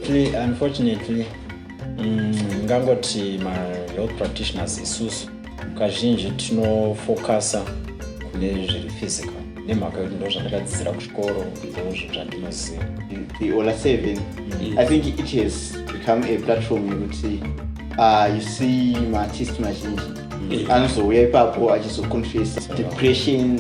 unfortunately ngangoti health practitioners isusu kazhinji tinofocusa kune zviri physical nemhaka yekuti ndo zvandakadzidzira kuchikoro izvozvo zvandinoziva. The Ola 7 I think it has become a platform yekuti you see maartist mazhinji anozouya ipapo achizoconfess depression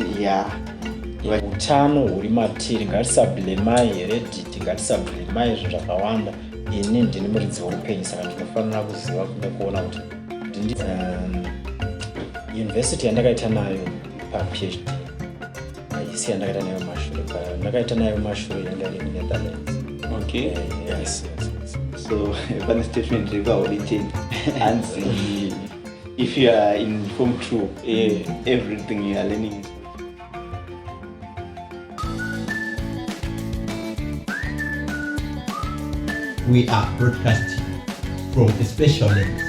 utano huri matiri ngatisablemai heredity ngatisablemai zvinhu zvakawanda. Ini ndini muridzi weupenyu saka ndinofanira kuziva kuona kuti university yandakaita nayo paPhD isi yandakaita nayo mashure ndakaita nayo mashure yanga iri muNetherlands. Okay. Yes. So one statement written and if you are informed through everything you are learning. We are broadcasting from a special lens.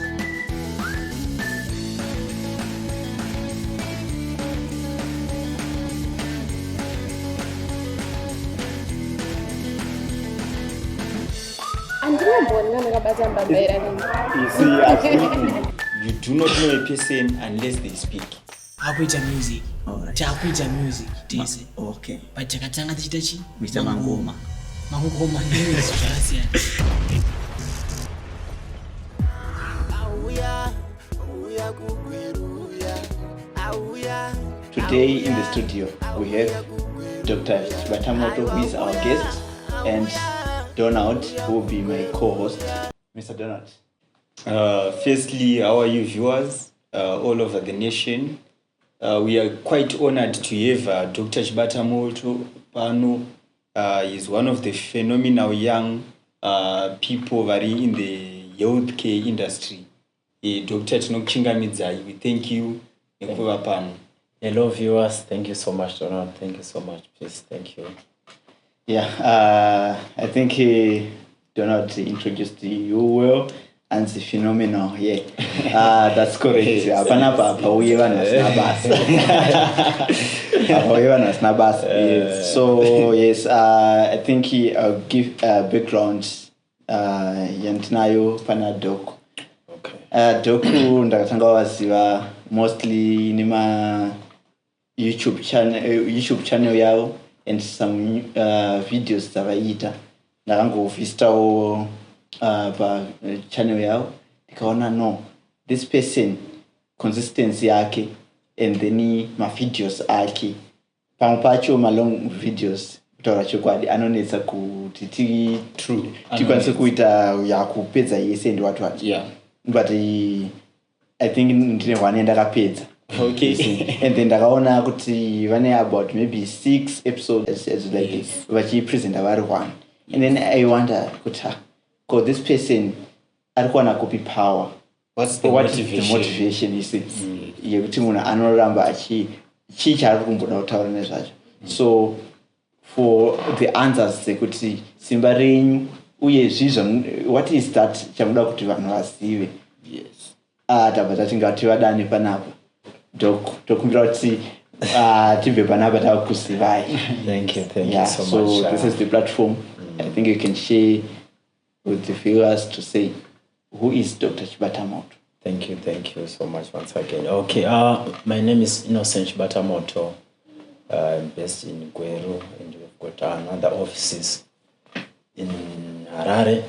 You do not know a person unless they speak. Akuita music. Alright. Chakuita music. Tise. Okay. But takatanga tichita chi? Mr. Mangoma. Mangoma ndiyo zvakasiyana. Today in the studio we have Dr. Batamoto, who is our guest, and Donald, who will be my co-host. Mr. Donald. Firstly, how are you viewers all over the nation? We are quite honored to have Dr. Batamoto Pano. He's one of the phenomenal young people very in the healthcare industry. Dr. Tinokuchingamidzai, we thank you. Hello viewers, thank you so much Donald, thank you so much, please, thank you. Yeah, I think Donald introduced you well and the phenomenal. Yeah, that's correct. Yes. So yes, I think I'll give background. Yantinayo Panadok. Okay. Doku ndakatanga waziva mostly nima YouTube channel yao and some videos dzavaita. Ndakangovhitawo pa channel yao ndikaona no, this person consistency yake and then ma videos ake pamwe pacho ma long videos kutaura chokwadi anonetsa kuti tikwanise kuita yakupedza yese ndi watu wacho. Yeah. But I think ndine one ndakapedza. Okay. And then ndakaona kuti vane about maybe 6 episodes as like vachi present vari one. And then I wonder kuti this person alikuwa copy power. What's the motivation you see? Yekuti munhu anoramba chichari kumboda kutaura nezvacho. So for the answers sekuti simba renyu uye zvizvo what is that chamuda kuti vanhu vazive. Yes. Tabva tatingati vadani panapa tokumbira kuti tibve panapa takusivai. Thank you so much. So this is the platform. I think you can share with the viewers to say who is Dr. Batamoto. Thank you so much once again. Okay, my name is Innocent Batamoto. I'm based in Gweru, and we've got another offices in Harare.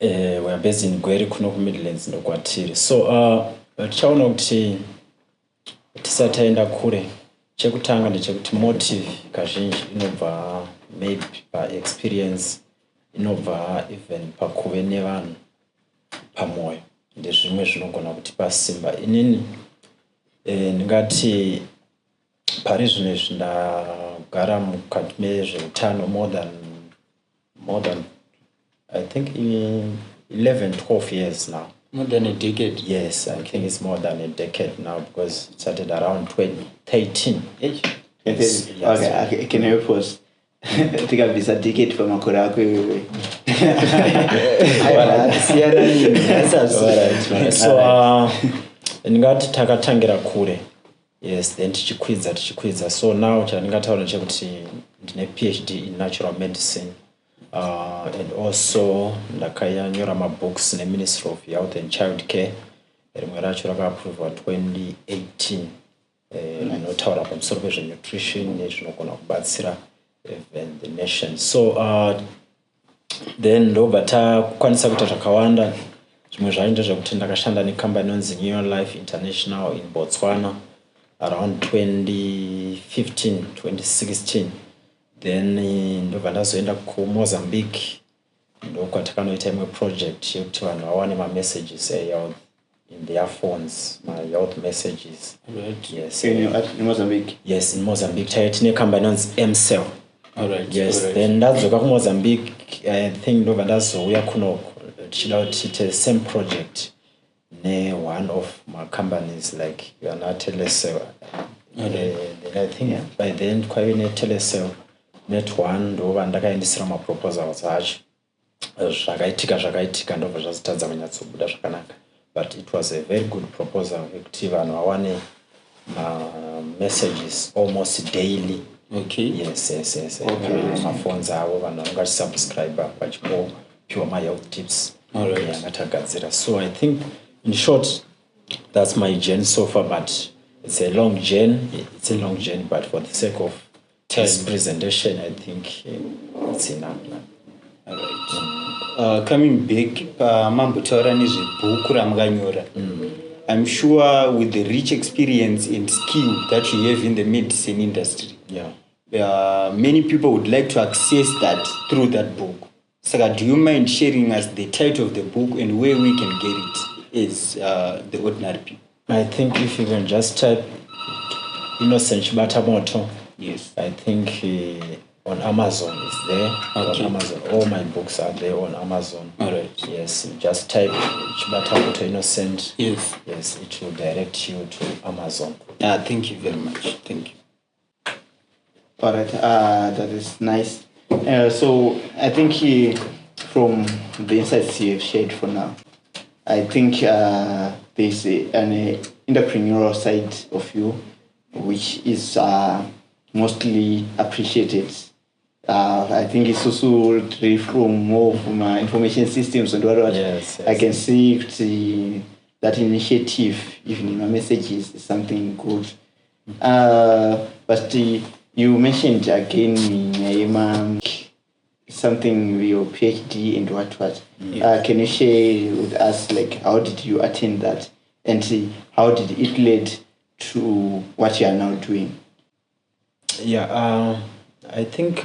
We are based in Gweru, Kunoku Midlands, Nokwatiri. So, tichaona kuti tisataenda kure. Chekutanga ndechekuti motive kazhinji inobva maybe by experience, inobva even pakuve nevanhu pamoyo. Ndezvimwe zvinogona kutipa simba. Inini ndingati pari zvino ndagara mukati mezveutano more than I think 11-12 years now. More than a decade. Yes, I think it's more than a decade now because it started around 2013. Yes. Okay, can you pause? I think I've been a decade for makore ako iwewe. So ndingati takatangira kure. Yes, then tichikwidza. So now chandingataura chekuti ndine PhD in natural medicine. And also ndakanyora mabooks neMinistry of Health and Child Care. Rimwe racho rakaapuruvwa 2018 rinotaura pamusoro pezvenutrition nezvinogona kubatsira even the nation. So then ndobva takukwanisa kuita zvakawanda. Zvimwe zvacho ndezvekuti ndakashanda nekambani inonzi New Life International in Botswana around 2015 2016. Then ndobva ndazoenda kuMozambique ndokwatakanoita imwe project yekuti vanhu vawane mamessages ehealth in their phones, my health messages. Right. Yes. In Mozambique? Yes, in Mozambique. Taitine company inonzi MCell. Alright. Yes. Alright. Then ndadzoka kuMozambique. I think ndobva ndazouya kunoko tichida kuti tiite same project one of my companies like yana Telecel. Then I think by then kwaive neTelecel net one ndobva ndakaendesera maproposals acho. Zvakaitika ndobva zvazotadza kunyatsobuda zvakanaka. But it was a very good proposal yekuti vanhu vawane messages almost daily. Okay. Yes. Okay. Maphones avo vanhu vanenge vachisubscribe vachipiwa my-health tips. Alright. Yangatagadzira. So I think in short that's my journey so far, but it's a long journey. But for the sake of this presentation I think it's enough now. Alright. Coming back mambotaura nezvebhuku ramukanyora. I'm sure with the rich experience and skill that you have in the medicine industry, many people would like to access that through that book. Saka, do you mind sharing us the title of the book and where we can get it as the ordinary people? I think if you can just type Innocent Batamoto. Yes. I think on Amazon is there. Okay. On Amazon, all my books are there on Amazon. All right. Yes, just type Batamoto Innocent. Yes. Yes, it will direct you to Amazon. Thank you very much. Thank you. All right, that is nice. So I think from the insights you have shared for now, I think there's an entrepreneurial side of you which is mostly appreciated. I think it's also from more from information systems and what. Yes. I can see that initiative, even in my messages, is something good. But you mentioned again something with your PhD and what. Can you share with us, like, how did you attend that, and how did it lead to what you are now doing? I think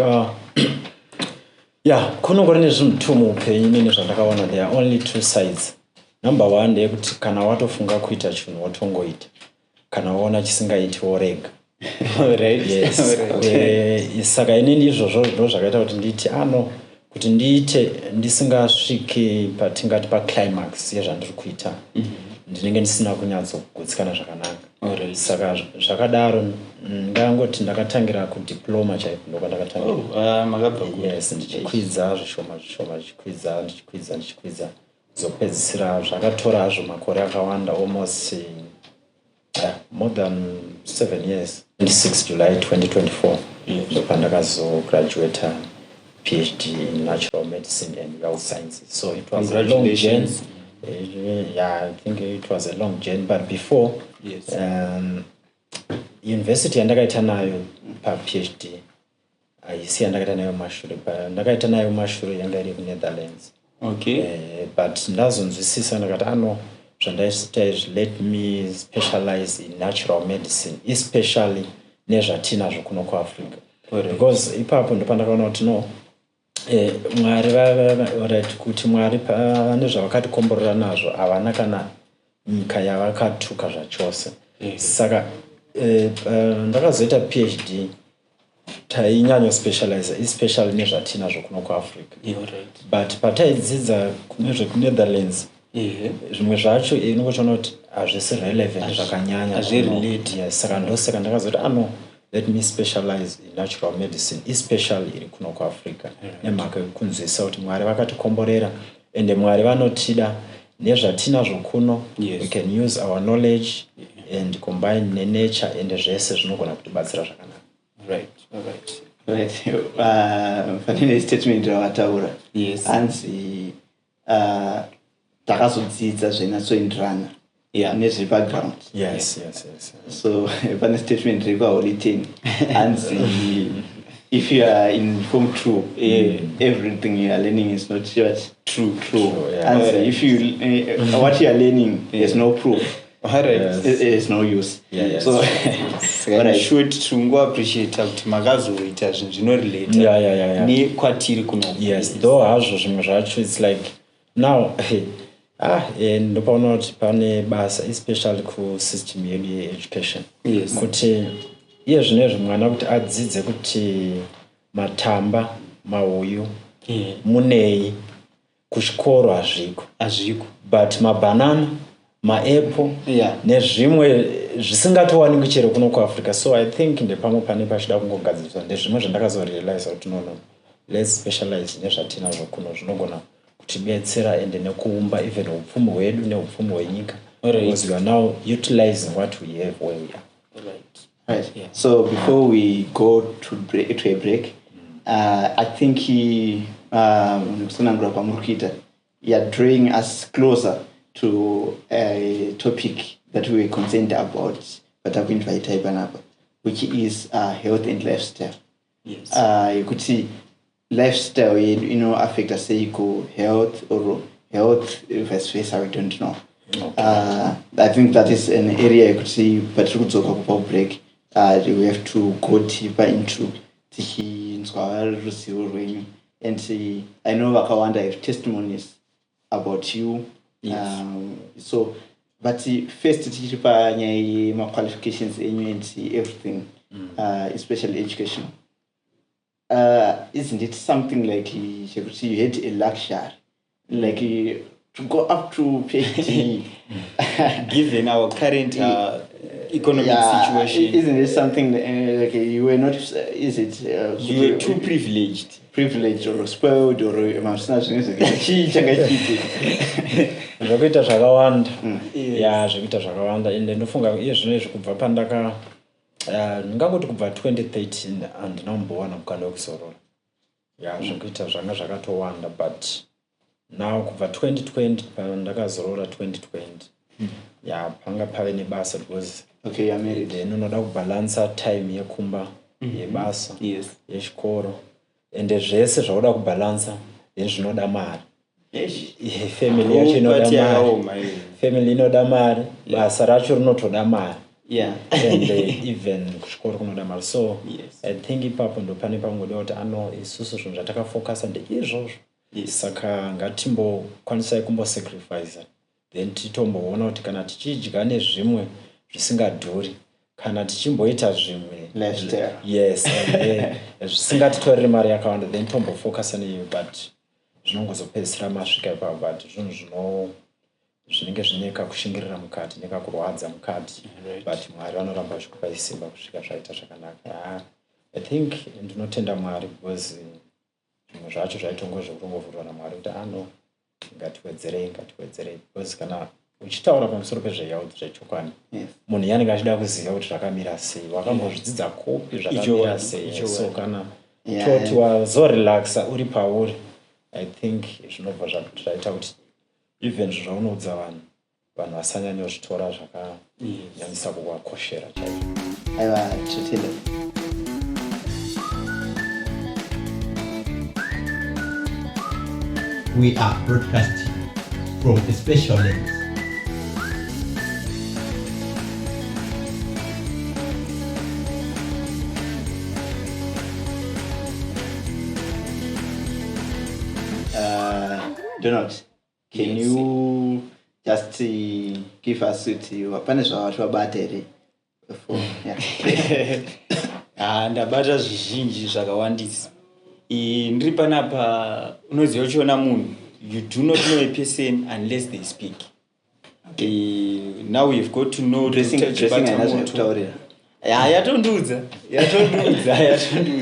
kunongori zvinhu two muupenyu nene zvandakaona. There are only two sides. Number one ndeyekuti kana watofunga kuita chinhu wotongoita, kana waona chisingaiti worega. Alright. Yes. Saka inini izvozvo ndo zvakaita kuti nditi kuti ndiite ndisingasviki patingati paclimax yezvandiri kuita, ndinenge ndisina kunyatsogutsikana zvakanaka. Saka zvakadaro ndangoti ndakatangira kudiploma chaiko ndokwandakatangira. Makabva. Yes, ndichikwidza zvishoma ndichikwidza zopedzisira zvakatora hazvo makore akawanda, almost more than 7 years. 26 July 2024 ndopandakazograduata PhD in Natural Medicine and Health Sciences. So it was a long journey. I think it was a long journey. But before, university yandakaita nayo paPhD haisi yandakaita nayo mashure. Ndakaita nayo mashure yanga iri kuNetherlands. Okay. But ndazonzwisisa ndakati zvandaita let me specialize in natural medicine, especially nezvatinazvo kuno kuAfrica. Because ipapo ndopandakaona kuti Mwari kuti Mwari pane zvavakatikomborera nazvo havana kana nyika yavakatuka zvachose. Saka ndakazoita PhD tainyanya specialize especially nezvatinazvo kuno kuAfrica. But pataidzidza nezvekuNetherlands, zvimwe zvacho inongochiona kuti hazvisi relevant zvakanyanya. Yes, saka ndosaka ndakazoti let me specialize in natural medicine, especially iri kuno kuAfrica. Nemhaka yekunzwisisa kuti Mwari vakatikomborera ende Mwari vanotida nezvatinazvo kuno. We can use our knowledge and combine nature and zvese zvinogona kutibatsira zvakanaka. Right. All right. Right. Fanele statement rawataura. Yes. Hanzi takazodzidza zvinatsoenderana nezvebackground. Yes. So pane statement iri paHoly 10 hanzi if you are in form 2 everything you are learning is not true. Yeah. And if you what you are learning is no proof. Alright. It is no use. So But should tungo appreciate kuti makazoita zvinhu zvinorelate nekwatiri kuno. Yes, though hazvo zvimwe zvacho it's like now ndopaona kuti pane basa especially kusystem yedu yeeducation. Yes. Kuti iye zvinezvi mwana kuti adzidze kuti matamba mahuyu munei kuchikoro hazviko but mabanana maapple nezvimwe zvisingatowanikwi chero kuno kuAfrica. So I think ndepamwe pane pachida kungogadziriswa ndezvimwe zvandakazorealize kuti no let's specialize nezvatinazvo kuno zvinogona kutibetsera ende nekuumba even upfumi hwedu neupfumi hwenyika because we are now utilizing what we have where we are. Right. Yeah. So before we go to a break, I think you're drawing us closer to a topic that we were concerned about, but I've invited Banaba, which is health and lifestyle. Yes. You could see lifestyle, affect us, say, health or health vice versa, we don't know. Okay. I think that is an area you could see, but we could break. We have to go deeper into the and see. I know Wakawanda have testimonies about you. Yes. So, but first, my qualifications and everything, especially education. Isn't it something like you had a luxury, like to go up to PhD? Given our current economic situation, isn't it something like you were not? Is it you were too privileged or spoiled or zvakaita zvakawanda zvakaita zvakawanda ende ndofunga iye zvinezvi kubva pandaka ndingangoti kubva 2013 andinambowana mukana wekuzorora zvakaita zvanga zvakatowanda but now kubva 2020 pandakazorora 2020 panga pave nebasa because okay, you're married. Then unoda kubalansa time yekumba yebasa yechikoro ende zvese zvauda kubalansa then zvinoda mari. Family yacho inoda mari. Family inoda mari, basa racho rinotoda mari. And even kuchikoro kunoda mari. So I think ipapo ndo pane pangoda kuti isusu zvinhu zvatakafocus ndeizvozvo. Saka ngatimbokwanisa kumbosacrifice then titomboona kuti kana tichidya nezvimwe zvisingadhuri kana tichimboita zvimwe zvisingatitoreri mari yakawanda then tombofocusa neiyo but zvinongozopedzisira masvika ipapo but zvinhu zvinenge zvine kakushingirira mukati nekakurwadza mukati but Mwari vanoramba vachikupa simba kusvika zvaita zvakanaka. I think ndinotenda Mwari because zvimwe zvacho zvaitongozvokutongovhurwa naMwari kuti ngatiwedzerei because kana uchitaura pamusoro pezvehealth zvechokwadi munhu yanenge achida kuziva kuti zvakamira sei wakambozvidzidza kopi zvakamira sei so kana toti wazorelaxa uri pauri I think zvinobva zvaita kuti even zvaunoudza vanhu vasanyanyozvitora zvakanyanyisa kuvakoshera chaizvo. Aiwa totenda. We are broadcasting from a special lens. Donald, can you just give us pane zvawabata here? Ndabata zvizhinji zvakawandisa. Ndiri panapa unoziva uchiona munhu, you do not know a person unless they speak. Now we've got to know dressing yatondudza.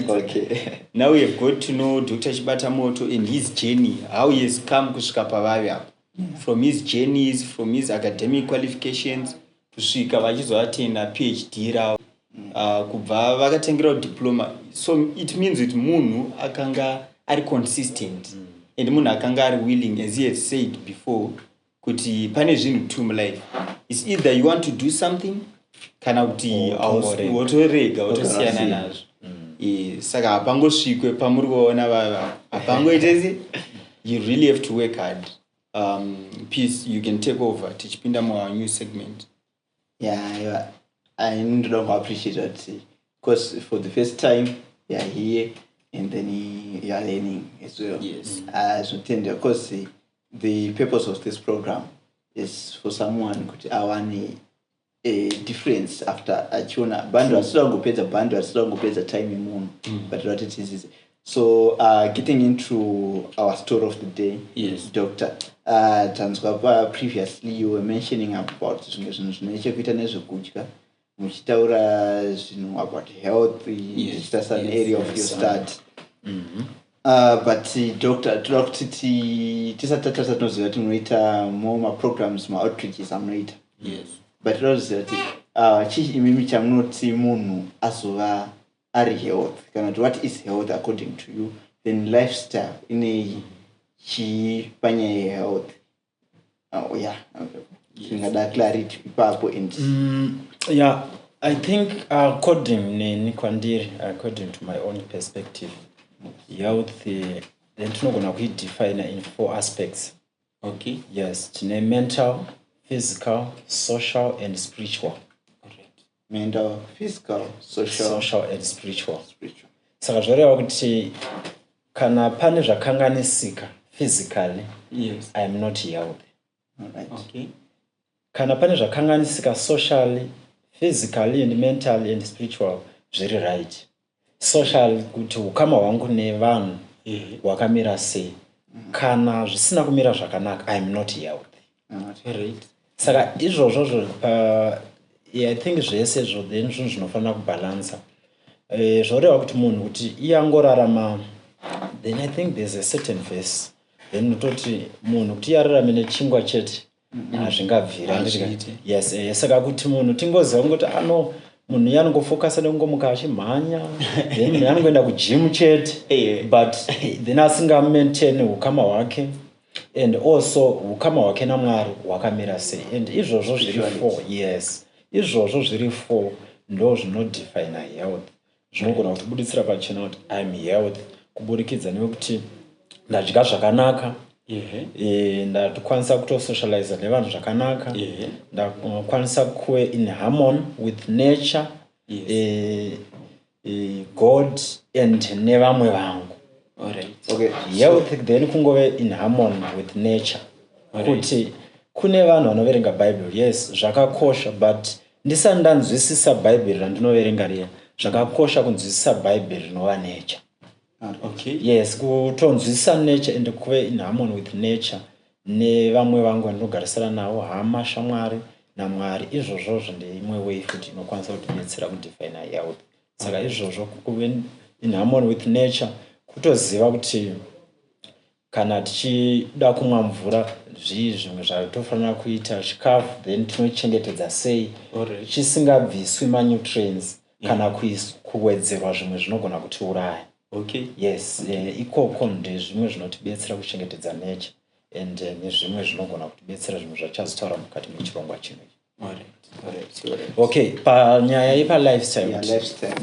Okay. Now we have got to know Dr. Chibatamoto and his journey, how he has come kusvika pavavi apa. From his journeys, from his academic qualifications, kusvika vachizoatenda PhD ravo. kubva vakatengera diploma. So it means that munhu akanga ari consistent and munhu akanga ari willing, as he had said before, kuti pane zvinhu two life. It's either you want to do something kana kuti wotorega wotosiyana nazvo. Saka hapangosvikwe pamuri kuona vava hapangoitezi. You really have to work hard. Peace, you can take over tichipinda our new segment. Yeah, I don't appreciate that because for the first time you are here and then you are learning as well. Yes. So of course the purpose of this program is for someone could want a difference after achiona bando asila ngopedza time imuno but what it is. So getting into our story of the day, yes, Doctor. Previously you were mentioning about zvinochekuita nezvekudya muchitaura zvinhu about health. Yes, that's an area of your study. But Doctor, toda kuti tisatata tinoziva tinoita more programs outreaches amunoita. Yes, but tinoziva kuti chii imimi chamunoti munhu azova ari health kana kuti what is health according to you, then lifestyle inei chipanya health. Ingada clarity ipapo and yeah, I think according to my own perspective, health then tinogona kuidefine in 4 aspects. Okay. Yes, tine mental, physical, social and spiritual. Mental, physical, social and spiritual. Saka zvoreva kuti kana pane zvakanganisika physically, yes, I am not healthy. Alright. Okay. Kana pane zvakanganisika socially, physically and mentally and spiritual, very right. Social kuti ukama hwangu nevanhu hwakamira sei. Kana zvisina kumira zvakanaka, I am not healthy. Right. Saka izvozvo I think zvese zvo then zvinofanira kubalansa. Zvoreva kuti munhu kuti iyangorarama, then I think there's a certain verse then utoti munhu kuti yararame nechingwa chete hazvingabvira. Yes, saka kuti munhu tingoziva kuti munhu yanongofocusa nekungomuka achimhanya, then munhu yanongoenda kugym chete, but then asingamaintain ukama hwake and also ukama hwake naMwari hwakamira sei. And izvozvo zviri 4. Yes, izvozvo zviri 4 ndo zvinodefine health. Zvinogona kutibuditsira pachena kuti I'm health kuburikidza nekuti ndadya zvakanaka, ndakwanisa kutosocialize nevanhu zvakanaka, ndakwanisa kuve in harmony with nature, God and nevamwe vangu. Okay. Health then kungove in harmony with nature. Kuti kune vanhu vanoverenga Bible, yes, zvakakosha, but ndisati ndanzwisisa Bible randinoverenga riya, zvakakosha kunzwisisa Bible rinova nature. Okay. Yes, kutonzwisisa nature and kuve in harmony with nature nevamwe vangu vandinogarisana navo, hama, shamwari naMwari. Izvozvo ndeimwe way futi inokwanisa kutidetsera kudefine health. Saka izvozvo kuve in harmony with nature, kutoziva kuti kana tichida kumwa mvura zvimwe zvatofanira kuita, chikafu then tinochengetedza sei chisingabviswi nutrients kana kuwedzerwa zvimwe zvinogona kutiuraya. Okay. Yes, ikoko ndezvimwe zvinotibetsera kuchengetedza nature and nezvimwe zvinogona kutibetsera zvimwe zvachazotaura mukati mechirongwa chino. Okay, panyaya yepa lifestyle.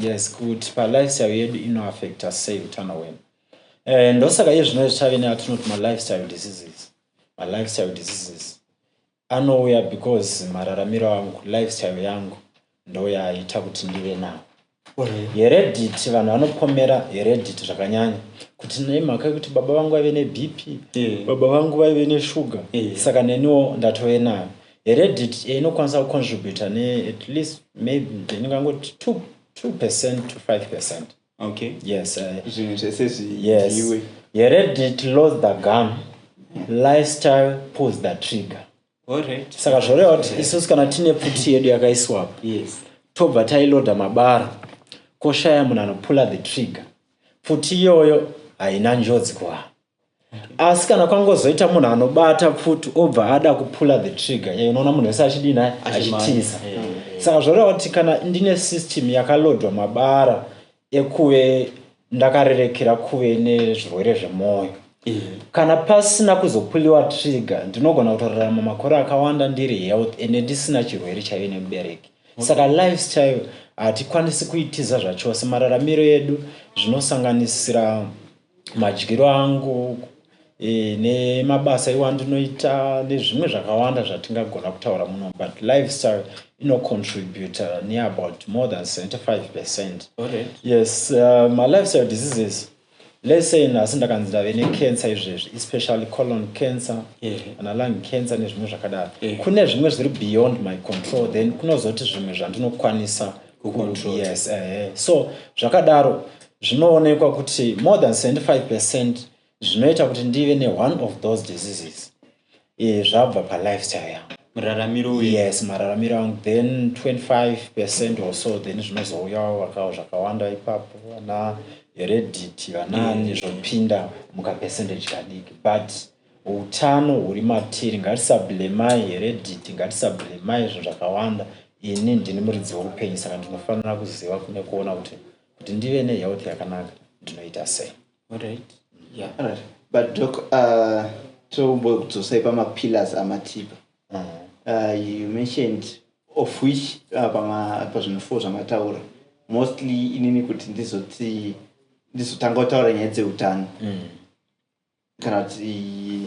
Yes, kuti pa lifestyle yedu inoaffecta sei utano hwedu. Ndosaka izvino tave neatinoti ma-lifestyle diseases anouya because mararamiro angu, lifestyle yangu ndo yaita kuti ndive nawo. Heredity, vanhu vanopomera heredity zvakanyanya kuti nemhaka yekuti baba vangu vaive neBP, baba vangu vaive neshuga, saka neniwo ndatove nayo. Heredity inokwanisa kucontribute at least maybe ndingangoti 2% to 5%. Okay. Yes. Yes. Heredity loads the gun, lifestyle pulls the trigger. Alright. Saka zvoreva kuti isusu kana tine pfuti yedu yakaiswapo, tobva tailoda mabara, koshaya munhu anopula the trigger, pfuti iyoyo haina njodzi kuvanhu. Asi kana kwangozoita munhu anobata pfuti obva ada kupula the trigger, unoona munhu wese achidini achitiza. saka zvoreva kuti kana ndine system yakalodwa mabara ekuve ndakarerekera kuve nezvirwere zvemwoyo kana pasina kuzopuliwa trigger ndinogona kutorarama makore akawanda ndiri health ende ndisina chirwere chaive nemubereki saka lifestyle hatikwanisi kuitiza zvachose mararamiro edu zvinosanganisira madyiro angu nemabasa iwandinoita nezvimwe zvakawanda zvatingagona kutaura muno but lifestyle inocontributa neabout more than 75%. Yes, my lifestyle diseases, let's say nhasi ndakanzi ndave necancer izvezvi especially colon cancer kana lung cancer nezvimwe zvakadaro kune zvimwe zviri beyond my control then kunozoti zvimwe zvandinokwanisa kucontrol. Yes, so zvakadaro zvinoonekwa kuti more than 75% zvinoita kuti ndive ne-one of those diseases zvabva palifestyle yangu mararamiro. Yes, mararamiro angu then 25% or so then zvinozouyawo wakawo zvakawanda ipapo vana heredity vanani zvopinda mukapercentage kadiki but utano huri matiri ngatisablemai heredity ngatisablemai izvo zvakawanda ini ndine muridzi weupenyu saka ndinofanira kuziva kune kuona kuti ndive nehealth yakanaka ndinoita sei. Alright. But doc tombozosai pamapillars amatipa you mentioned of which pazvinofo zvamataura mostly inini kuti ndizotanga kutaura nyaya dzeutano kana kuti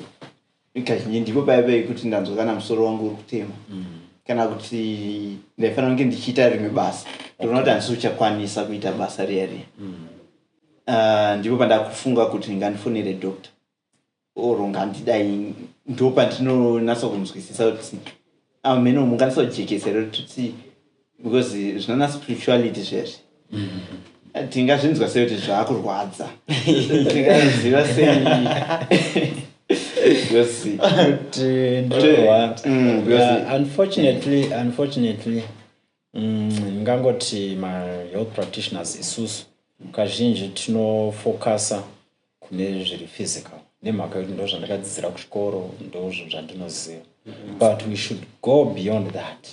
kazhinji ndipo paipai kuti ndanzwa musoro wangu uri kutema kana kuti ndaifanira kunge ndichiita rimwe basa ndinoona kuti handisi uchakwanisa kuita basa riya ndipo pandakufunga kuti ngandifonere doctor oro ngandidai ndo pandinonatsa kunzwisisa kuti amene munganisa kujekesera kuti because zvinana spirituality zvezvi tingazvinzwa sei kuti zvaakurwadza tingaziva sei unfortunately ngangoti my health practitioners isusu kazhinji tinofokasa kune zviri physical nemhaka yekuti ndo zvandakadzidzira kuchikoro ndo zvandinoziva but we should go beyond that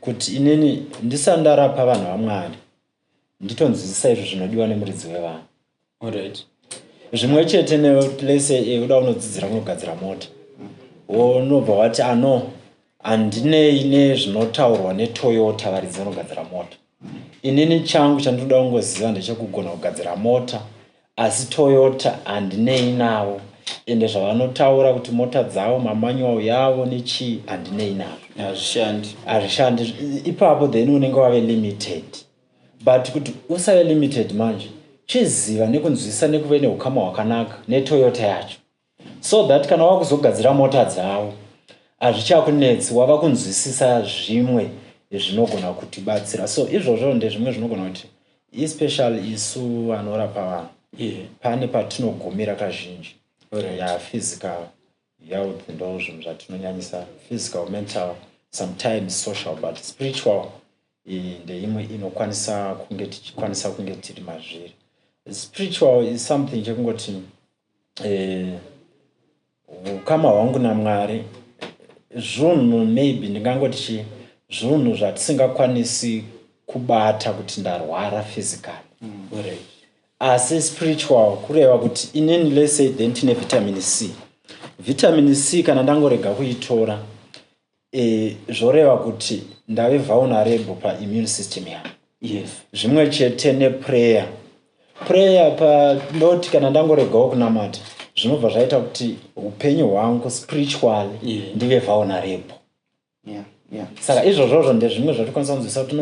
kuti inini ndisandarapa vanhu vamwari nditonzwisisa izvo zvinodiwa nemuridzi wevanhu. Zvimwe chete neplese uda unodzidzira kunogadzira mota unobva wati handinei nezvinotaurwa neToyota varidzi vanogadzira mota inini changu chandinoda kungoziva ndechekugona kugadzira mota asi Toyota handinei navo ende zvavanotaura kuti mota dzavo mamanyual yavo nechii handinei navo hazvishandi ipapo then unenge wave limited but kuti usave limited manje chiziva nekunzwisisa nekuve neukama hwakanaka neToyota yacho so that kana wakuzogadzira mota dzavo hazvichakunetsi wava kunzwisisa zvimwe zvinogona kutibatsira so izvozvo ndezvimwe zvinogona kuti especially isu vanorapa vanhu pane patinogomera kazhinji ya physical health ndo zvinhu zvatinonyanyisa physical mental sometimes social but spiritual ndeimwe inokwanisa kunge tiri mazviri. Spiritual is something chekungoti ukama hwangu naMwari zvinhu maybe ndingangoti zvinhu zvatisingakwanisi kubata kuti ndarwara physically asi spiritual kureva kuti inini let's say then tine vitamin C kana ndangorega kuitora zvoreva kuti ndave vulnerable paimmune system yangu. Zvimwe chete neprayer ndoti kana ndangoregawo kunamata zvinobva zvaita kuti upenyu hwangu spiritually ndive vulnerable. Saka izvozvo ndezvimwe zvatikwanisa kunzwisisa kuti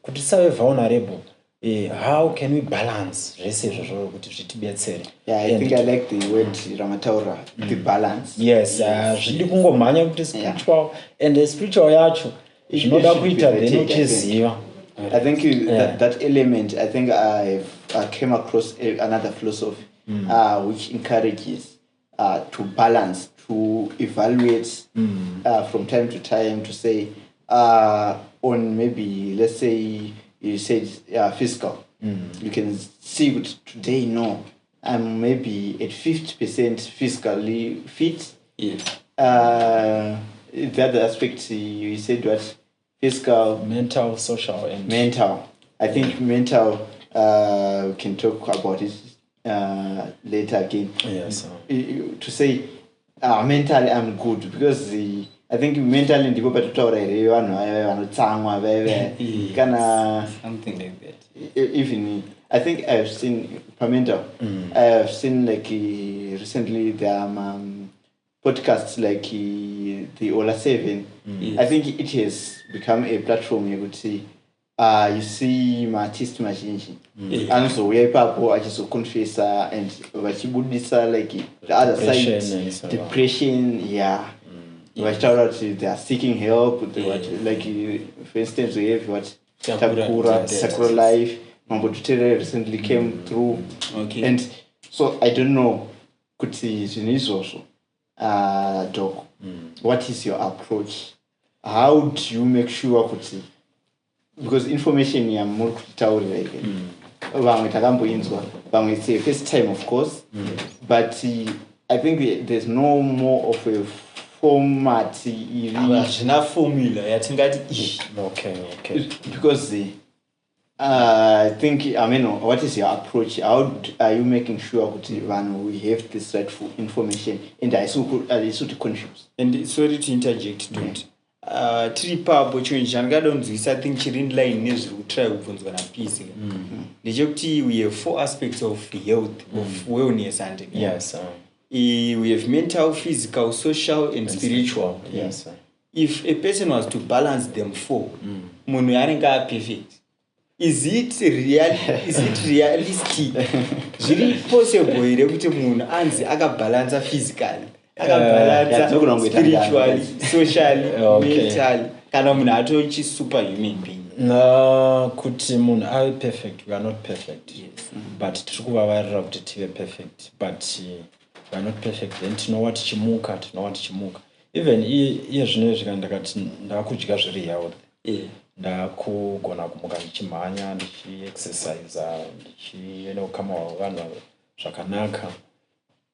kuti tisave vulnerable how can we balance zvese izvozvo kuti zvitibetsere. I think I like the word ramataura the balance. Yes, zvidi kungomhanya kuti spiritual and spiritual yacho zvinoda kuita then uchiziva. I think that element, I think I came across another philosophy which encourages to balance, to evaluate from time to time, to say on maybe, let's say you said physical, you can see what today, no, I'm maybe at 50% physically fit. The other aspect you said what physical, mental, social, and mental. I think mental, we can talk about it later again. Yes. To say mentally I'm good because I think mentally ndiko patotaura here vanhu vaya vanotsamwa vaya kana something like that. Even I think I've seen mental. I've seen like recently there are podcasts like the Ola 7. I think it has become a platform you could see. You see maartist mazhinji anozouya ipapo achizoconfessa and vachibudisa like the other side, depression, vachitaura kuti they are seeking help, like for instance we have what Takura Life, Mambo Tutere recently came through. Okay. And so I don't know kuti zvinhu izvozvo Doc, what is your approach? How do you make sure kuti, because information yamuri kutaurira ike vamwe takamboinzwa, vamwe it's a first time of course, but I think there's no more of a format hazvina formula yatingati okay. because I think what is your approach? How are you making sure that we have this rightful information and I so to confuse? And sorry to interject, don't. Tiri papo chinhu chandingada kunzwisa I think chiri in line nezviri kutry kubvunzwa naPeace ndechekuti we have 4 aspects of health, of wellness, and yes, we have mental, physical, social, and spiritual. Yes. If a person was to balance them 4, munhu anenge perfect. Is it realistic? Zviri possible here kuti munhu anzi akabalance physically, akabalance spiritually, socially, mentally, kana munhu atochi superhuman being? Kuti munhu ave perfect, we are not perfect. Yes. But tiri kuvavarira kuti tive perfect, but we are not perfect. Then tinowa tichimuka. Even iye zvinezvi kana ndakati ndakudya zviri health. Ndakugona kumuka ndichimhanya, ndichiexercise, ndichikama vanhu zvakanaka.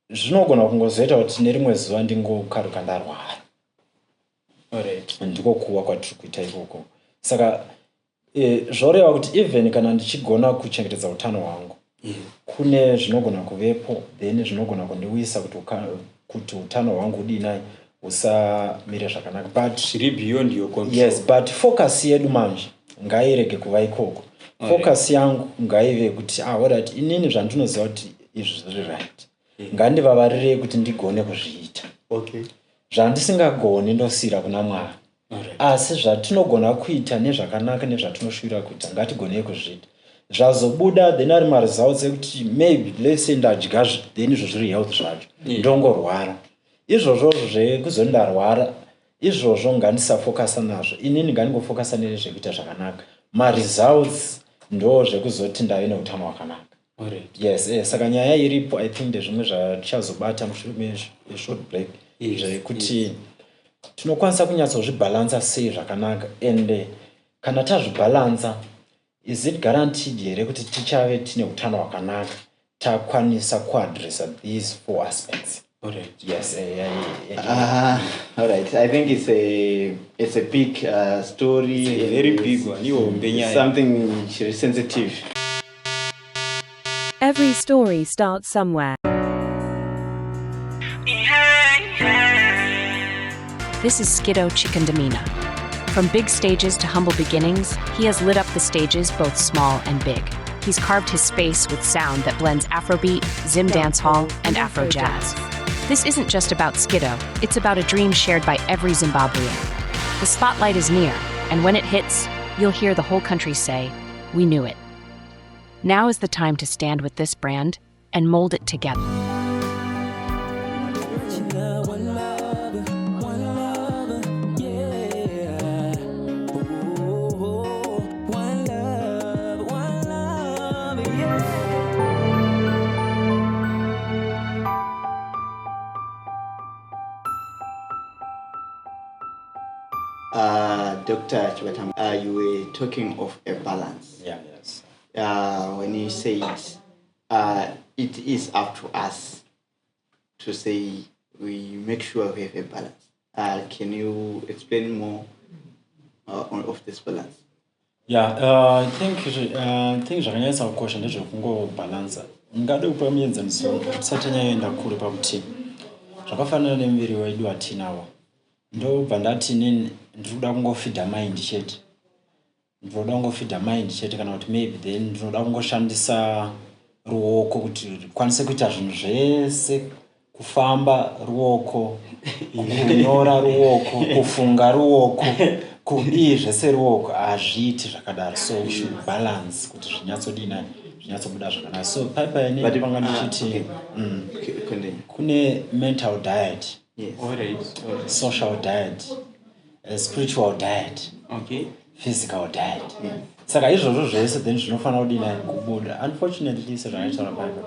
Zvinogona kungozoita kuti nerimwe zuva ndingokaruka ndarwara. Alright. Ndiko kuwa kwatiri kuita ikoko. Saka zvoreva kuti even kana ndichigona kuchengetedza utano hwangu, kune zvinogona kuvepo, then zvinogona kundiwisa kuti utano hwangu udinai usamire zvakanaka, but zviri beyond your control. Yes, but focus yedu manje ngairege kuva ikoko. Focus yangu ngaive kuti alright, inini zvandinoziva kuti izvi zviri right. Ngandivavarire kuti ndigone kuzviita. Okay. Zvandisingagoni ndosira kuna Mwari. Asi zvatinogona kuita nezvakanaka nezvatinoshuvira kuita ngatigonei kuzviita. Zvazobuda then ari maresults ekuti maybe let's say ndadya then izvo zviri health zvacho ndongorwara. Izvozvo zvekuzoti ndarwara izvozvo ngandisafokasa nazvo, inini ngandingofoka nezvekuita zvakanaka. Results ndo zvekuzoti ndave neutano hwakanaka. Yes, saka nyaya iripo. I think ndezvimwe zvatichazobata mushure meshort break zvekuti tinokwanisa kunyatsozvibalansa sei zvakanaka, and kana tazvibalansa is it guaranteed here kuti tichave tine utano hwakanaka takwanisa kuadressa these 4 aspects? Alright. Yes. All right. I think it's a big story. It's a very big one. It's something very sensitive. Every story starts somewhere. This is Skiddo Chikandamina. From big stages to humble beginnings, he has lit up the stages both small and big. He's carved his space with sound that blends Afrobeat, Zim dancehall, and Afro jazz. This isn't just about Skiddo, it's about a dream shared by every Zimbabwean. The spotlight is near, and when it hits, you'll hear the whole country say, "We knew it." Now is the time to stand with this brand and mold it together. Dr. Chibatam, you were talking of a balance. Yes. When you say it is up to us to say we make sure we have a balance. Can you explain more of this balance? I think zvakanyanyisa kukosha ndezvekungobalansa. Ngade kupa muenzaniso tisati tanyaenda kure pakuti zvakafanana nemuviri wedu watinawo. Ndobva ndati inini ndinoda kungofidha mind chete. Ndinoda kungofidha mind chete kana kuti maybe then ndinoda kungoshandisa ruoko kuti kwanise kuita zvinhu zvese, kufamba ruoko, kunyora ruoko, kufunga ruoko, kudii zvese ruoko hazviiti zvakadaro. So we should balance kuti zvinyatsobuda zvakanaka. So paipai ine panga ndichiti kune mental diet, social diet, spiritual diet, physical diet. Saka izvozvo zvese then zvinofanira kudini kubuda. Unfortunately sezvakaitaura paipai,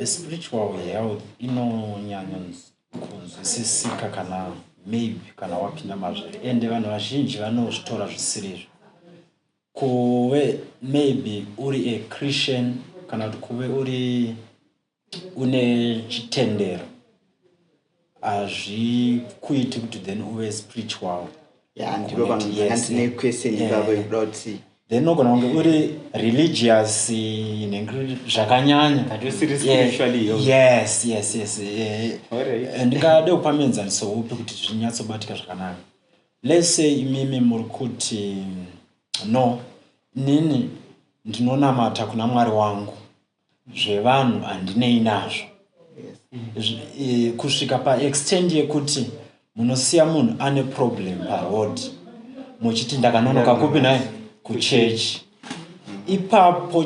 spiritual health inonyanya kunzwisisika kana maybe kana wapinda mazviri, ende vanhu vazhinji vanozvitora zvisiri. Kuve maybe uri a Christian kana kuti kuve uri une chitendero hazvikuiti kuti then uve spiritual. Ndipo pane question ibavo about then unogona kunge uri religious zvakanyanya. Yes. Ndingade kupa muenzaniso upi kuti zvinyatsobatika zvakanaka. Let's say imimi muri kuti no, nini ndinonamata kuna Mwari wangu, zvevanhu handinei nazvo. Kusvika paextend yekuti munosiya munhu ane problem paroad muchiti ndakanonoka kupi naye kuchechi. Ipapo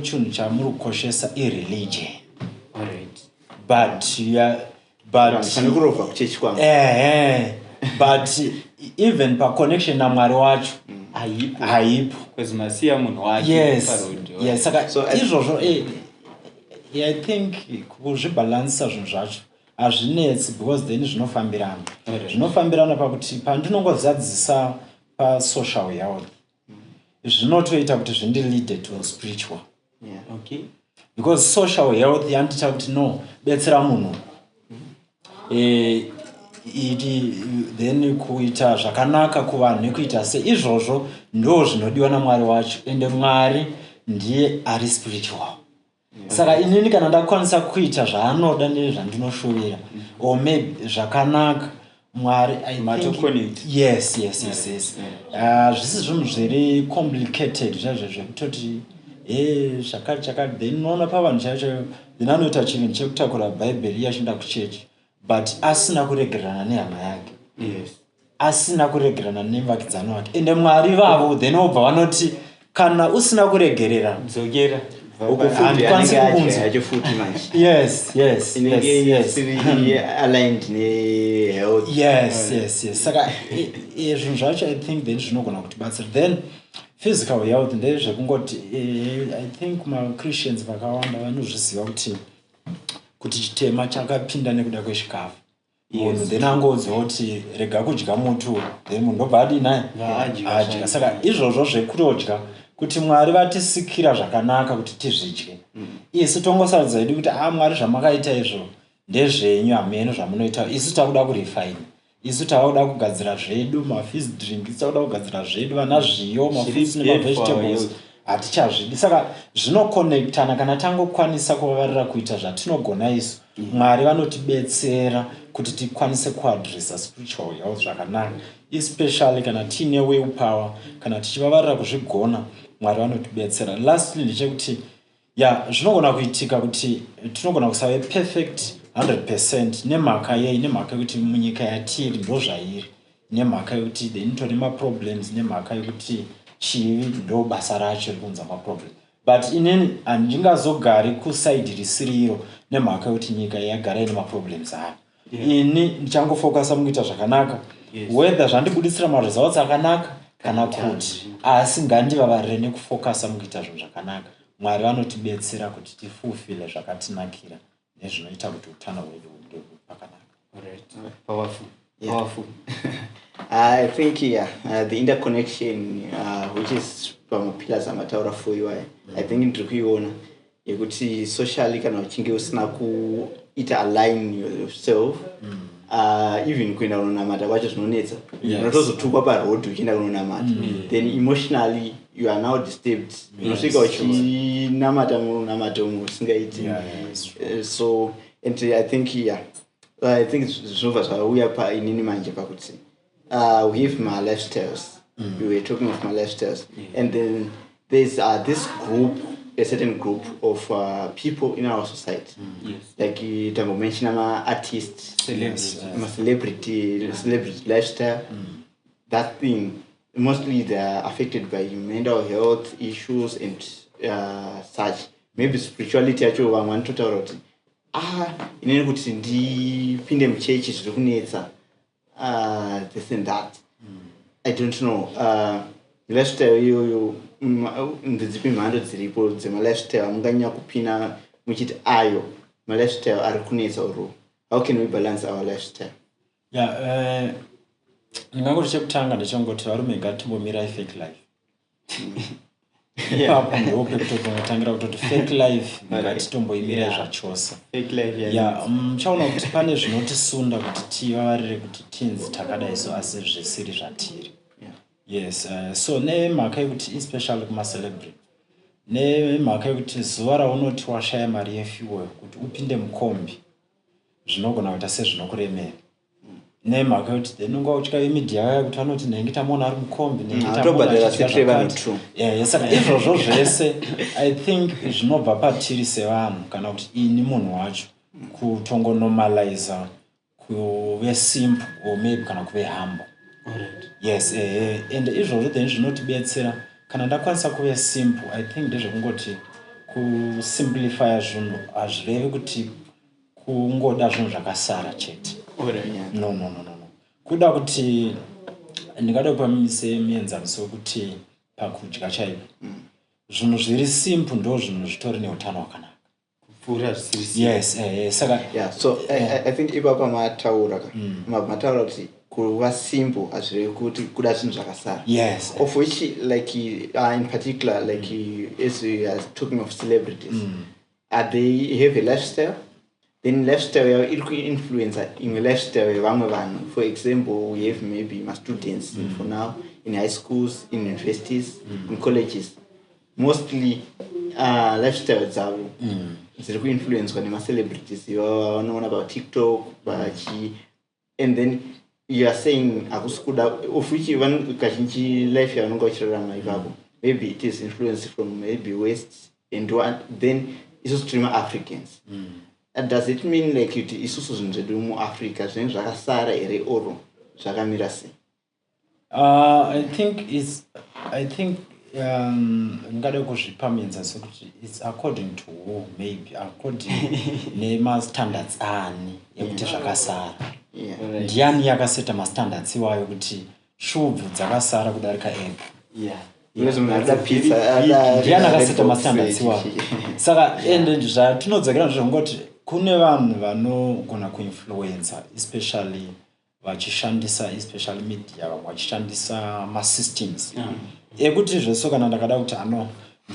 chinhu chamuri kukoshesa ireligion. But even pa connection na Mwari wacho haipo. Yes. Saka izvozvo I think kuzvibalansa zvinhu zvacho hazvinetsi because then zvinofambirana pakuti pandinongozadzisa pa social health zvinotoita kuti zvindilide to spiritual. Because social health yandita kuti no, betsera munhu then kuita zvakanaka kuvanhu nekuita se izvozvo ndo zvinodiwa naMwari wacho, ende Mwari ndiye ari spiritual. Saka inini kana ndakwanisa kuita zvaanoda nezvandinoshuwira or maybe zvakanaka Mwari I think yes. Zvisi zvinhu zviri complicated zvekutoti zvakati then unoona pavanhu chaicho then anoita chinhu chekutakura bhaibheri yachinda kuchechi but asina kuregerana nehama yake, asina kuregerana nemuvakidzani wake, ende Mwari vavo then obva vanoti kana usina kuregerera dzokera. Yes. Saka zvinhu zvacho I think then zvinogona kutibatsira. Then physical health ndezvekungoti I think ma-Christians vakawanda vanozviziva kuti chitema chakapinda nekuda kwechikafu. Munhu then angoziva kuti rega kudya mutu then munhu ndobva adi naye adya. Saka izvozvo zvekudya kuti Mwari vatisikira zvakanaka kuti tizvidye. Isu tongosaridza hedu kuti Mwari zvamakaita izvo ndezvenyu, hameno zvamunoita. Isu takuda kurefine, isu takuda kugadzira zvedu mafizz drink, isu takuda kugadzira zvedu vana zviyo mafruits nemavegetables hatichazvidi. Saka zvinokonektana kana tangokwanisa kuvavarira kuita zvatinogona isu. Mwari vanotibetsera kuti tikwanise kuadresa spiritual health zvakanaka, especially kana tiine willpower, kana tichivavarira kuzvigona Mwari vanotibetsera. Lastly ndechekuti zvinogona kuitika kuti tinogona kusave perfect 100% nemhaka yei, nemhaka yekuti munyika yatiri ndo zvairi, nemhaka yekuti ndinotore ma-problems, nemhaka yekuti chivi ndo basa racho rikunza ma-problem. But inini handingazogari kusaidi risiri iro nemhaka yekuti nyika yagara ine ma-problems ayo. Ini ndichangofokasa mukuita zvakanaka, whether zvandibudisira ma-results akanaka kana kuti, asi ngandivavarire nekufokasa mukuita zvinhu zvakanaka. Mwari vanotibetsera kuti tifulfile zvakatinakira nezvinoita kuti utano hwedu hunge pakanaka. Powerful. I think the interconnection which is from pillars amataura for you, I think ndiri kuiona yekuti socially kana uchinge usina kuita align yourself even kuenda kunonamata kwacho zvinonetsa Yes. unotozotukwa parodhi uchienda kunonamata then emotionally you are now disturbed unosvika uchinamata munonamata umwe usingaiti so and I think zvinobva zvauya painini manje pakuti we have my lifestyles. We were talking of my lifestyles, and then there's this group, a certain group of people in our society. Yes. Like you mention artists, celebrity lifestyle. That thing, mostly they're affected by mental health issues and such. Maybe spirituality actually one to tell inene kuti ndipinde muchechi zviri kunetsa this and that. I don't know. Lifestyle iyoyo ndidzipi mhando dziripo dzema-lifestyle munganyanya kupina muchiti ayo ma-lifestyle ari kunetsa uru. How can we balance our lifestyle? Ndingangoti chekutanga ndechongoti varume ngatimbomira fake life. Ipapo ndope kutotangira kutoti fake life ngatitomboimira zvachose. Chaona kuti pane zvinotisunda kuti tivarire kuti tinzi takadai so asi zvisiri zvatiri. Yes, so nemhaka yekuti especially kuma-celebrity nemhaka yekuti zuva raunoti washaya mari yefuel kuti upinde mukombi zvinogona kuita sezvinokuremera. Nemhaka yekuti then unga uchikave media yaya kuti vanoti nenge tamona ari mukombi saka izvozvo zvese I think zvinobva patiri sevanhu kana kuti ini munhu wacho kutongonormaliza kuve simple or maybe kana kuve humble. Yes, and izvozvo then zvinotibetsera kana ndakwanisa kuve simple. I think ndezvekungoti kusimplifya zvinhu hazvirevi kuti kungoda zvinhu zvakasara chete. No. Kuda kuti ndingada kupa semuenzaniso wekuti pakudya chaipo zvinhu zviri simple ndo zvinhu zvitori neutano hwakanaka. Yes, saka so I think ipapa mataura kuti kuva simple hazvirevi kuti kuda zvinhu zvakasara. Yes, of which like in particular like as we are talking of celebrities, they have a lifestyle. Then lifestyle iri kuinfluenza imwe lifestyle yevamwe vanhu. For example, we have maybe my students for now in high schools, in universities, in colleges. Mostly lifestyle dzavo dziri kuinfluencwa nema-celebrities vanoona pa TikTok and then you are saying akusi kuda of which kazhinji life yavanonga vachirarama ipapo maybe it is influenced from maybe West and then isusu tiri ma-Africans. And does it mean like kuti isusu zvinhu zvedu muAfrica zvinenge zvakasara here oro zvakamira sei? I think ngada kuzvipa muenzaniso kuti it's according to who, maybe according nema-standards ani ekuti zvakasara. Ndiani yakaseta ma-standards iwayo kuti shubvu dzakasara kudarika egg. Ndiani akaseta ma-standards iwayo. Saka ende zvatinodzokera ndizvongoti kune vanhu vanogona kuinfluenza especially vachishandisa especially media vachishandisa ma-systems ekuti zveso kana ndakada kuti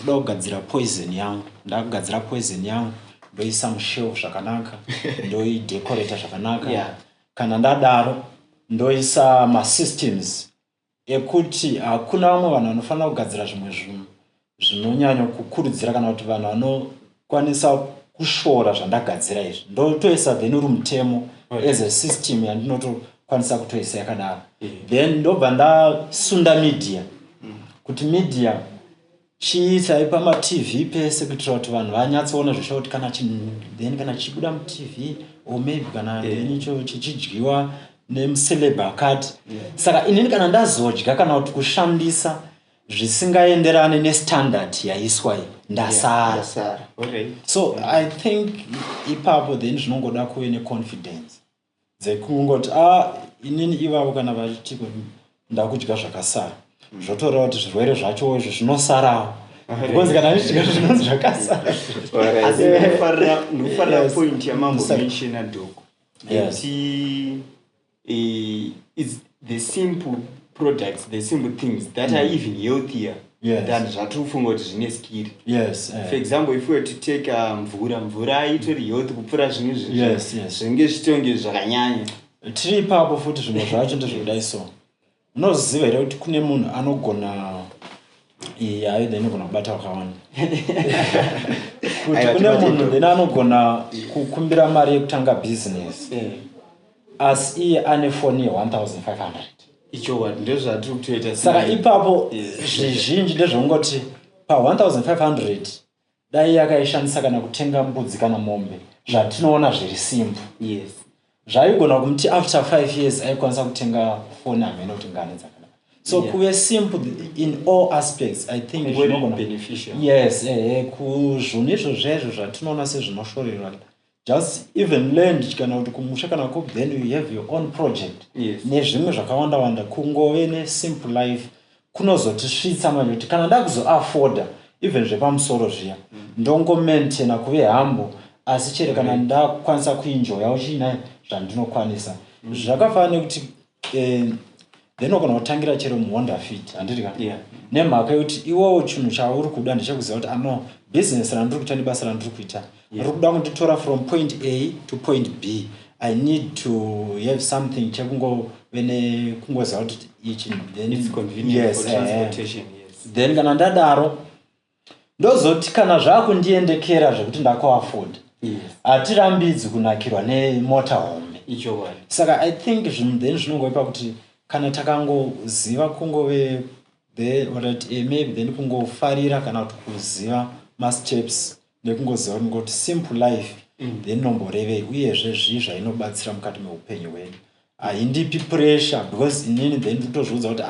ndoda kugadzira poison yangu ndakugadzira poison yangu ndoisa mushelf zvakanaka ndoidecorata zvakanaka kana ndadaro ndoisa ma-systems ekuti hakuna vamwe vanhu vanofanira kugadzira zvimwe zvinhu zvinonyanya kukurudzira kana kuti vanhu vanokwanisa kushora zvandagadzira izvi ndotoisa then uri mutemo as a system yandinotokwanisa kutoisa yakadaro then ndobva ndasunda media kuti media chiisai pama-TV pese kuitira kuti vanhu vanyatsoona zvesha kuti kana chibuda mu-TV or maybe kana then icho chichidyiwa nemuceleb akati. Saka inini kana ndazodya kana kuti kushandisa zvisingaenderane nestandard yaiswa ndasara. So I think ipapo then zvinongoda kuve neconfidence dzekungoti inini ivavo kana vachiti ndakudya zvakasara zvotoreva kuti zvirwere zvacho izvo zvinosarawo because kana ndichidya zvinonzi zvakasara. Asi ndinofarira point yamambomenshina doko kuti it's the simple products, the simple things that are even healthier than zvatiri kufunga kuti zvine skiri. For example, if we were to take mvura itori healthy kupfuura zvimwe zvinenge zvitonge zvakanyanya. tiri ipapo futi zvimwe zvacho ndezvekudai so unoziva here kuti kune munhu anogona hayo then anogona kubata wakawanda kuti kune munhu then anogona kukumbira mari yekutanga business asi iye ane foni ye1500 icho ndezvatiri kutoita saka ipapo zvizhinji ndezvongoti pa1500 dai yakaishandisa kana kutenga mbudzi kana mombe zvatinoona zviri simple. Yes. Zvaigona kumuti after 5 years aikwanisa kutenga phone amene kuti ngane dzakana. So kuve simple in all aspects. I think it's very beneficial. Yes, kuzvonizvo zvezvo zvatinoona sezvinoshorerwa. Just even land kana kuti kumusha kana ku then you have your own project. Yes. Nezvimwe zvakawanda wanda kungove ne simple life kunozotisvitsa manje kuti kana ndakuzo afforda even zvepamusoro zviya ndongo maintain kuve hambo asi chere kana ndakwanisa kuenjoya uchina zvandinokwanisa zvakafanana nekuti then kana kutangira chero muHonda Fit andika nemhaka yekuti iwowo chinhu chauri kuda ndechekuziva kuti ano business randiri kuita nebasa randiri kuita riri kuda kunditora from point A to point B. I need to have something chekungove kungoziva kuti ichi then it's convenient for transportation. Then kana ndadaro ndozoti kana zvakundiendekera zvekuti ndakaafforda hatirambidzwi kunakirwa nemota hombe icho saka I think then zvinongoipa kuti kana takangoziva kungove maybe then kungofarira kana kuti kuziva masteps nekungoziva kuti simple life then nomborevei uyezve zvii zvainobatsira mukati meupenyu hwedu haindipi pressure because inini then nditozviudza kuti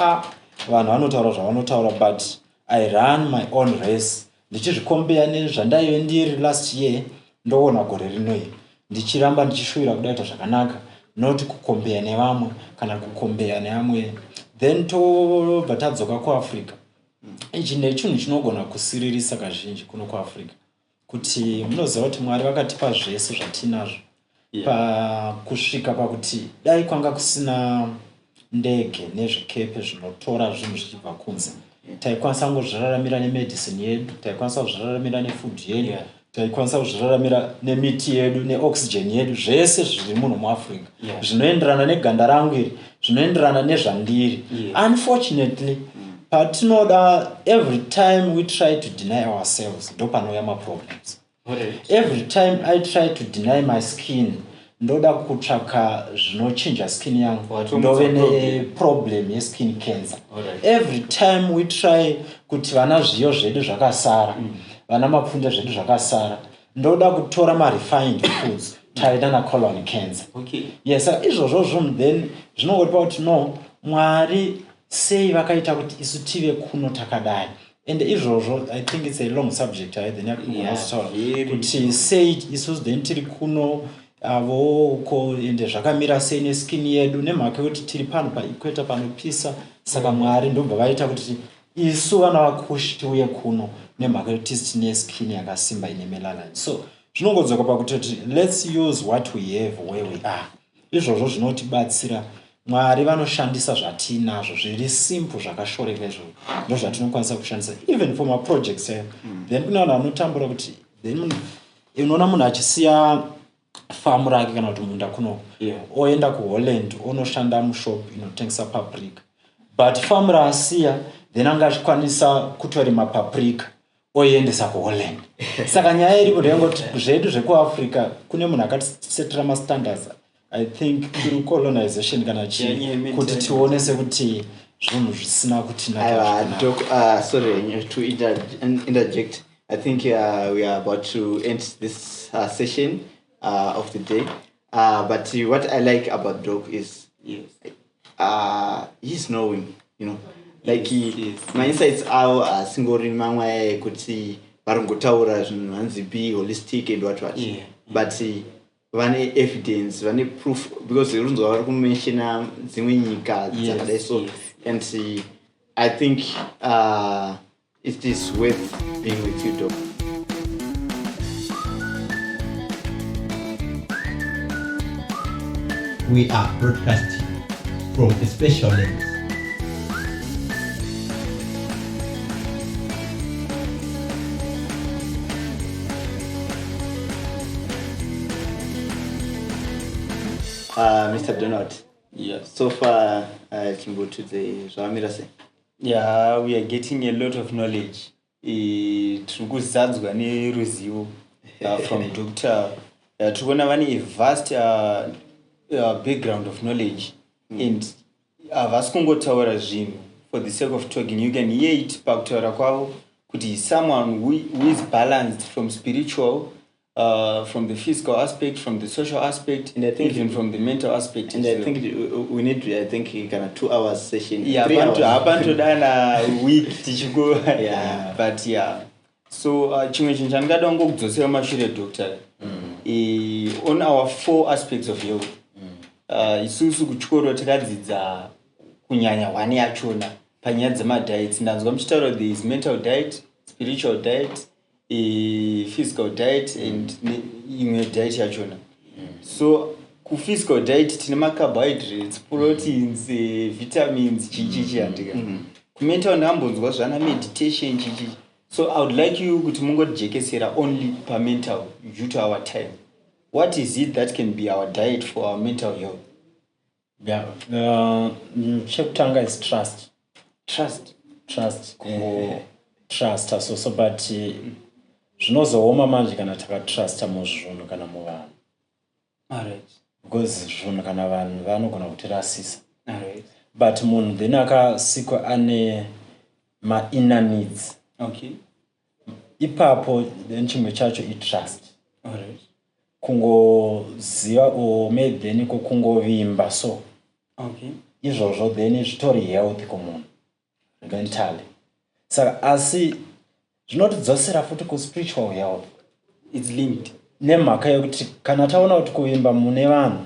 vanhu vanotaura zvavanotaura but I run my own race ndichizvikombea nezvandaive ndiri last year ndoona gore rinoi ndichiramba ndichishuvira kudaita zvakanaka not kukombea nevamwe kana kukombea neamwe then tobva tadzoka kuAfrica. Ichi ndechinhu chinogona kusiririsa kazhinji kuno kuAfrica kuti munoziva kuti Mwari vakatipa zvese zvatinazvo pakusvika pakuti dai kwanga kusina ndege nezvikepe zvinotora zvinhu zvichibva kunze taikwanisa kungozviraramira nemedicine yedu taikwanisa kuzviraramira nefood yedu taikwanisa kuzviraramira nemiti yedu neoxygen yedu zvese zviri muno muAfrica zvinoenderana neganda rangu iri zvinoenderana nezvandiri. Unfortunately patinoda every time we try to deny ourselves ndopanouya maproblems. Every time I try to deny my skin ndoda kutsvaka zvinochinja skin yangu ndove neproblem yeskin cancer. Every time we try kuti vana zviyo zvedu zvakasara vana mapfunde zvedu zvakasara ndoda kutora ma-refined foods taita na-colon cancer. Yes, izvozvo then zvinongoripa kuti no Mwari sei vakaita kuti isu tive kuno takadai and izvozvo I think it's a long subject then yakunozotaura kuti sei isusu then tiri kuno avoko ende zvakamira sei neskin yedu nemhaka yekuti tiri pano paequator panopisa saka Mwari ndobva vaita kuti isu vana vakushi tiuye kuno nemhaka yekuti tisi tine skin yakasimba ine melanin. So zvinongodzoka pakuti let's use what we have where we are. Izvozvo zvinotibatsira. Mwari vanoshandisa zvatinazvo zviri simple zvakashoreka izvo ndo zvatinokwanisa kushandisa even for my projects then kuna vanhu vanotambura kuti then unoona munhu achisiya famu rake kana kuti munda kuno oenda kuHolland onoshanda mushop inotengesa paprika but famu raasiya then anga achikwanisa kutorima paprika oiendesa kuHolland. Saka nyaya iripo ndeyangoti zvedu zvekuAfrica kune munhu akatisetera mastandards I think through colonization kana kuti tionese kuti zvinhu zvisina kutinaka. Sorry to interject. I think we are about to end this session of the day. But what I like about Doc is he's knowing, you know. Like my insights are singori mamwe kuti varongotaura zvinhu hanzi be holistic and what but vane evidence vane proof because runzo vari kumenshina dzimwe nyika dzakadai so and I think it is worth being with you, Doc. We are broadcasting from a special lens. Mr. Donald. Yes. So far, chimbotudze zvamira sei? Yeah, we are getting a lot of knowledge. Tiri kuzadzwa neruzivo from Dr. Tikuona vane a vast background of knowledge and havasi kungotaura zvinhu for the sake of talking. You can hear it pakutaura kwavo kuti someone who is balanced from spiritual, from the physical aspect, from the social aspect, and I think even from the mental aspect. And I think we need, I think, kind of 2 hours session. Yeah, 3 hours. happen dana week tichiko. Yeah. But yeah. So chimwe chinhu chandingada ngokudzosera mashure doctor. On our 4 aspects of health. Isusu kuchikoro takadzidza kunyanya 1 yachona panyaya dzemadiets. Ndanzwa muchitaura there is mental diet, spiritual diet, physical diet and imwe diet yachona. So physical diet tine carbohydrates, proteins, vitamins chichichi handika. Mental ndambonzwa zvana meditation chichichi. So I would like you kuti mungodijekesera only per mental due to our time. What is it that can be our diet for our mental health? Yeah, chekutanga is trust. Trust. Trust also, but zvinozooma manje kana takatrusta muzvinhu kana muvanhu. Alright. Because zvinhu kana vanhu vanogona kutirasisa. Alright. But munhu then akasikwa ane ma-inner needs. Okay. Ipapo then chimwe chacho i-trust. Alright. Kungoziva or maybe then kungovimba so. Okay. Izvozvo then zvitori health kumunhu mentally. Saka asi zvinotidzosera futi ku-spiritual health. It's linked. Nemhaka yekuti kana taona kuti kuvimba mune vanhu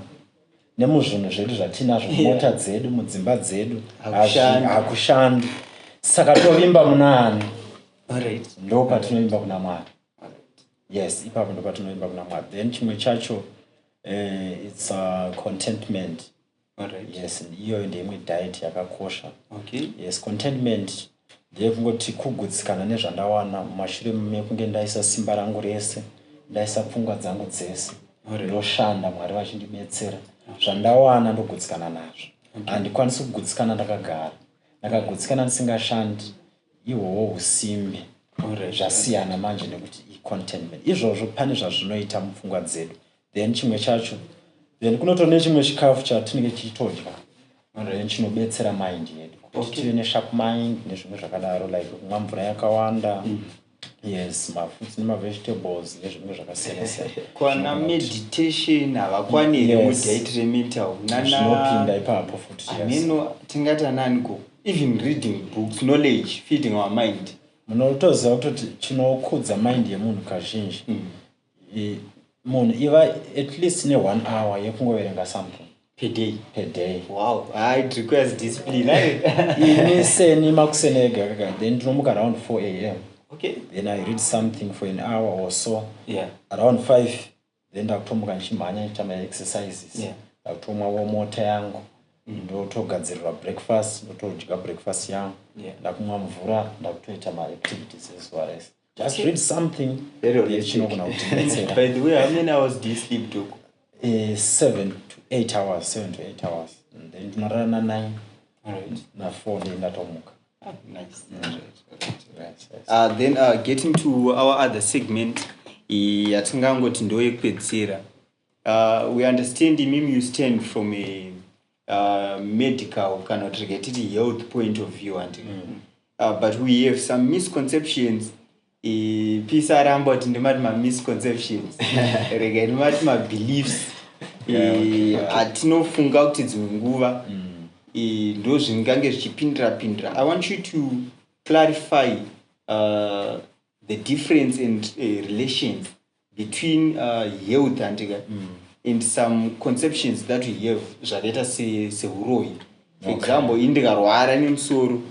nemuzvinhu zvedu zvatinazvo mota dzedu mudzimba dzedu hakushandi. Saka tovimba muna ani? Alright. Ndo patinovimba kuna Mwari. Yes, ipapo ndo patinovimba kuna Mwari. Then chimwe chacho it's contentment. Alright. Yes, iyo ndeimwe diet yakakosha. Okay. Yes, contentment ndeyekungoti kugutsikana nezvandawana mumashure mekunge ndaisa simba rangu rese, ndaisa pfungwa dzangu dzese, ndoshanda Mwari vachindibetsera. Zvandawana ndogutsikana nazvo. Handikwanisi kugutsikana ndakagara. Ndakagutsikana ndisingashandi, ihwohwo usimbe. Zvasiyana manje nekuti i-contentment. Izvozvo pane zvazvinoita mupfungwa dzedu. Then chimwe chacho, then kunoto nechimwe chikafu chatinenge tichitodya. Then chinobetsera mind yedu. Kuti tive ne-sharp mind nezvimwe zvakadaro, like kumwa mvura yakawanda. Yes, mafruits nema-vegetables nezvimwe zvakasiyana-siyana. Kwana meditation havakwaniri mudiet remental. Zvinopinda ipapo futi. Ameno tingata naniko. Even reading books, knowledge, feeding our mind. Munotoziva kuti chinokudza mind yemunhu kazhinji. Munhu iva at least ne1 hour yekungoverenga something per day. Wow, it requires discipline. Ini makuseni ega kaga. Then ndinomuka around 4 a.m. Okay. Then I read something for an hour or so. Yeah. Around 5. Then ndakutomuka ndichimhanya nchiita ma-exercises. Yeah. Ndakutomwawo mota yangu. Ndotogadzirira breakfast, ndotodya breakfast yangu. Yeah. Ndakumwa mvura, ndakutoita ma-activities ezuva rese. Just read something. Very chinogona kutibetsera. By the way, how many hours do you sleep, Doc? 7 to 8 hours. 7 to 8 hours. And then ndinarara na 9. Alright. Na 4 then ndatomuka. Nice. Yes. Then getting to our other segment, yatingangoti ndoyekupedzisira. We understand you stand from a medical kana kuti health point of view but we have some misconceptions. Pisa aramba kuti ndimati ma-misconceptions rega ndimati ma-beliefs atinofunga kuti dzimwe nguva ndo zvingange zvichipindira. I want you to clarify the difference and relations between health and some conceptions that we have zvakaita seuroi. For example, indikarwara nemusoro,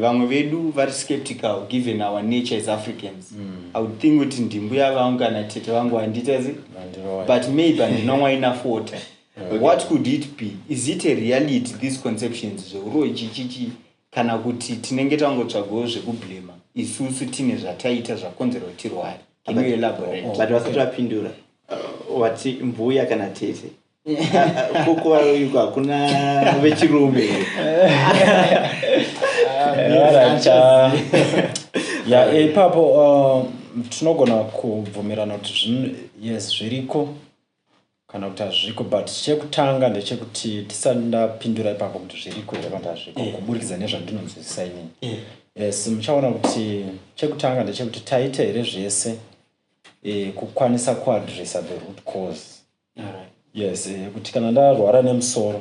vamwe vedu vari skeptical given our nature as Africans. I would think kuti ndimbuya vangu kana tete vangu handita but maybe ndinomwa enough water. What could it be? Is it a reality, these conceptions zveuroi chichichi, kana kuti tinenge tangotsvagawo zvekublema isusu tine zvataita zvakonzera kuti tirware? Can you elaborate? But wasati wapindura wati mbuya kana tete Kukwa yuko hakuna vechirume. Ya ipapo tinogona kubvumirana kuti yes zviriko kana kuti hazviko, but chekutanga ndechekuti tisandapindura ipapo kuti zviriko kana kuti hazviko kuburikidza nezvandinonzwisisa inini. Yes, muchaona kuti chekutanga ndechekuti taita here zvese kukwanisa kuadresa the root cause. Yes, kuti kana ndarwara nemusoro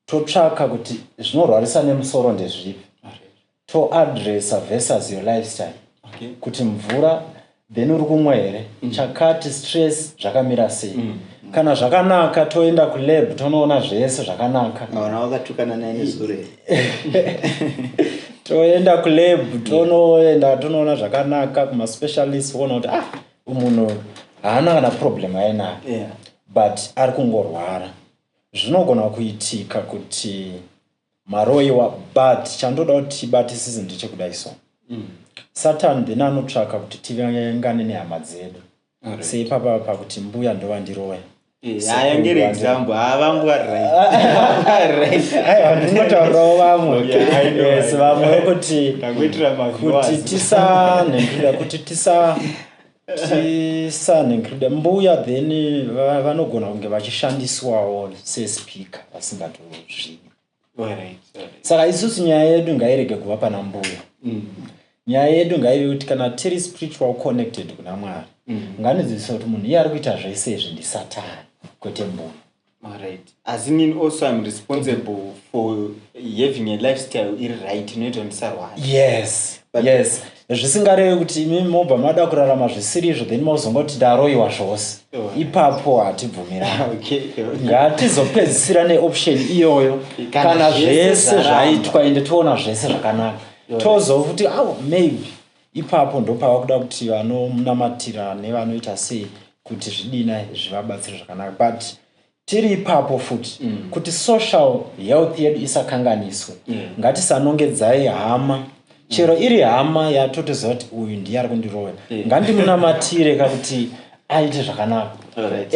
totsvaka kuti zvinorwarisa nemusoro ndezvipi, toadresa versus your lifestyle. Kuti mvura then uri kumwa here, chakati stress zvakamira sei. Kana zvakanaka toenda kulab tonoona zvese zvakanaka. Wana wakatukana naye sure. Toenda kulab tonoona zvakanaka kuma specialist wona kuti umunhu haana kana problem aina. But ari kungorwara. Zvinogona kuitika kuti maroiwa, but chandoda kuti tibatisise ndechekudai so. Satan then anotsvaka kuti tivengane nehama dzedu. Sei papa pakuti mbuya ndova ndirowe. Haya ngere example vangu right. Ndinotaurawo vamwe. Yes, vamwe kuti tisanengirira kuti tisanengirira mbuya then vanogona kunge vachishandiswawo sespeaker vasingatozvivi. Saka isusu nyaya yedu ngairege kuva pana mbuya. Nyaya yedu ngaive kuti kana tiri spiritual connected kuna Mwari, ngatidzidzise kuti munhu iye ari kuita zvese izvi ndisatani kwete mbuya. Alright. As in also I'm responsible for having a lifestyle right inoita ndisarwara. Yes. Yes. Zvisingarevi kuti imi mobva mada kurarama zvisiri izvo then mozongoti ndaroiwa zvose. Ipapo hatibvumirani. Ngatizopedzisira neoption iyoyo kana zvese zvaitwa ende toona zvese zvakanaka. Tozofuti maybe ipapo ndopava kuda kuti vanomunamatira nevanoita sei kuti zvidina zvivabatsire zvakanaka. But tiri ipapo futi kuti social health yedu isakanganiswe. Ngatisanongedzai hama. Chero iri hama yatotoziva kuti uyu ndiye ari kundiroya. Ngandimunamatire kuti aite zvakanaka.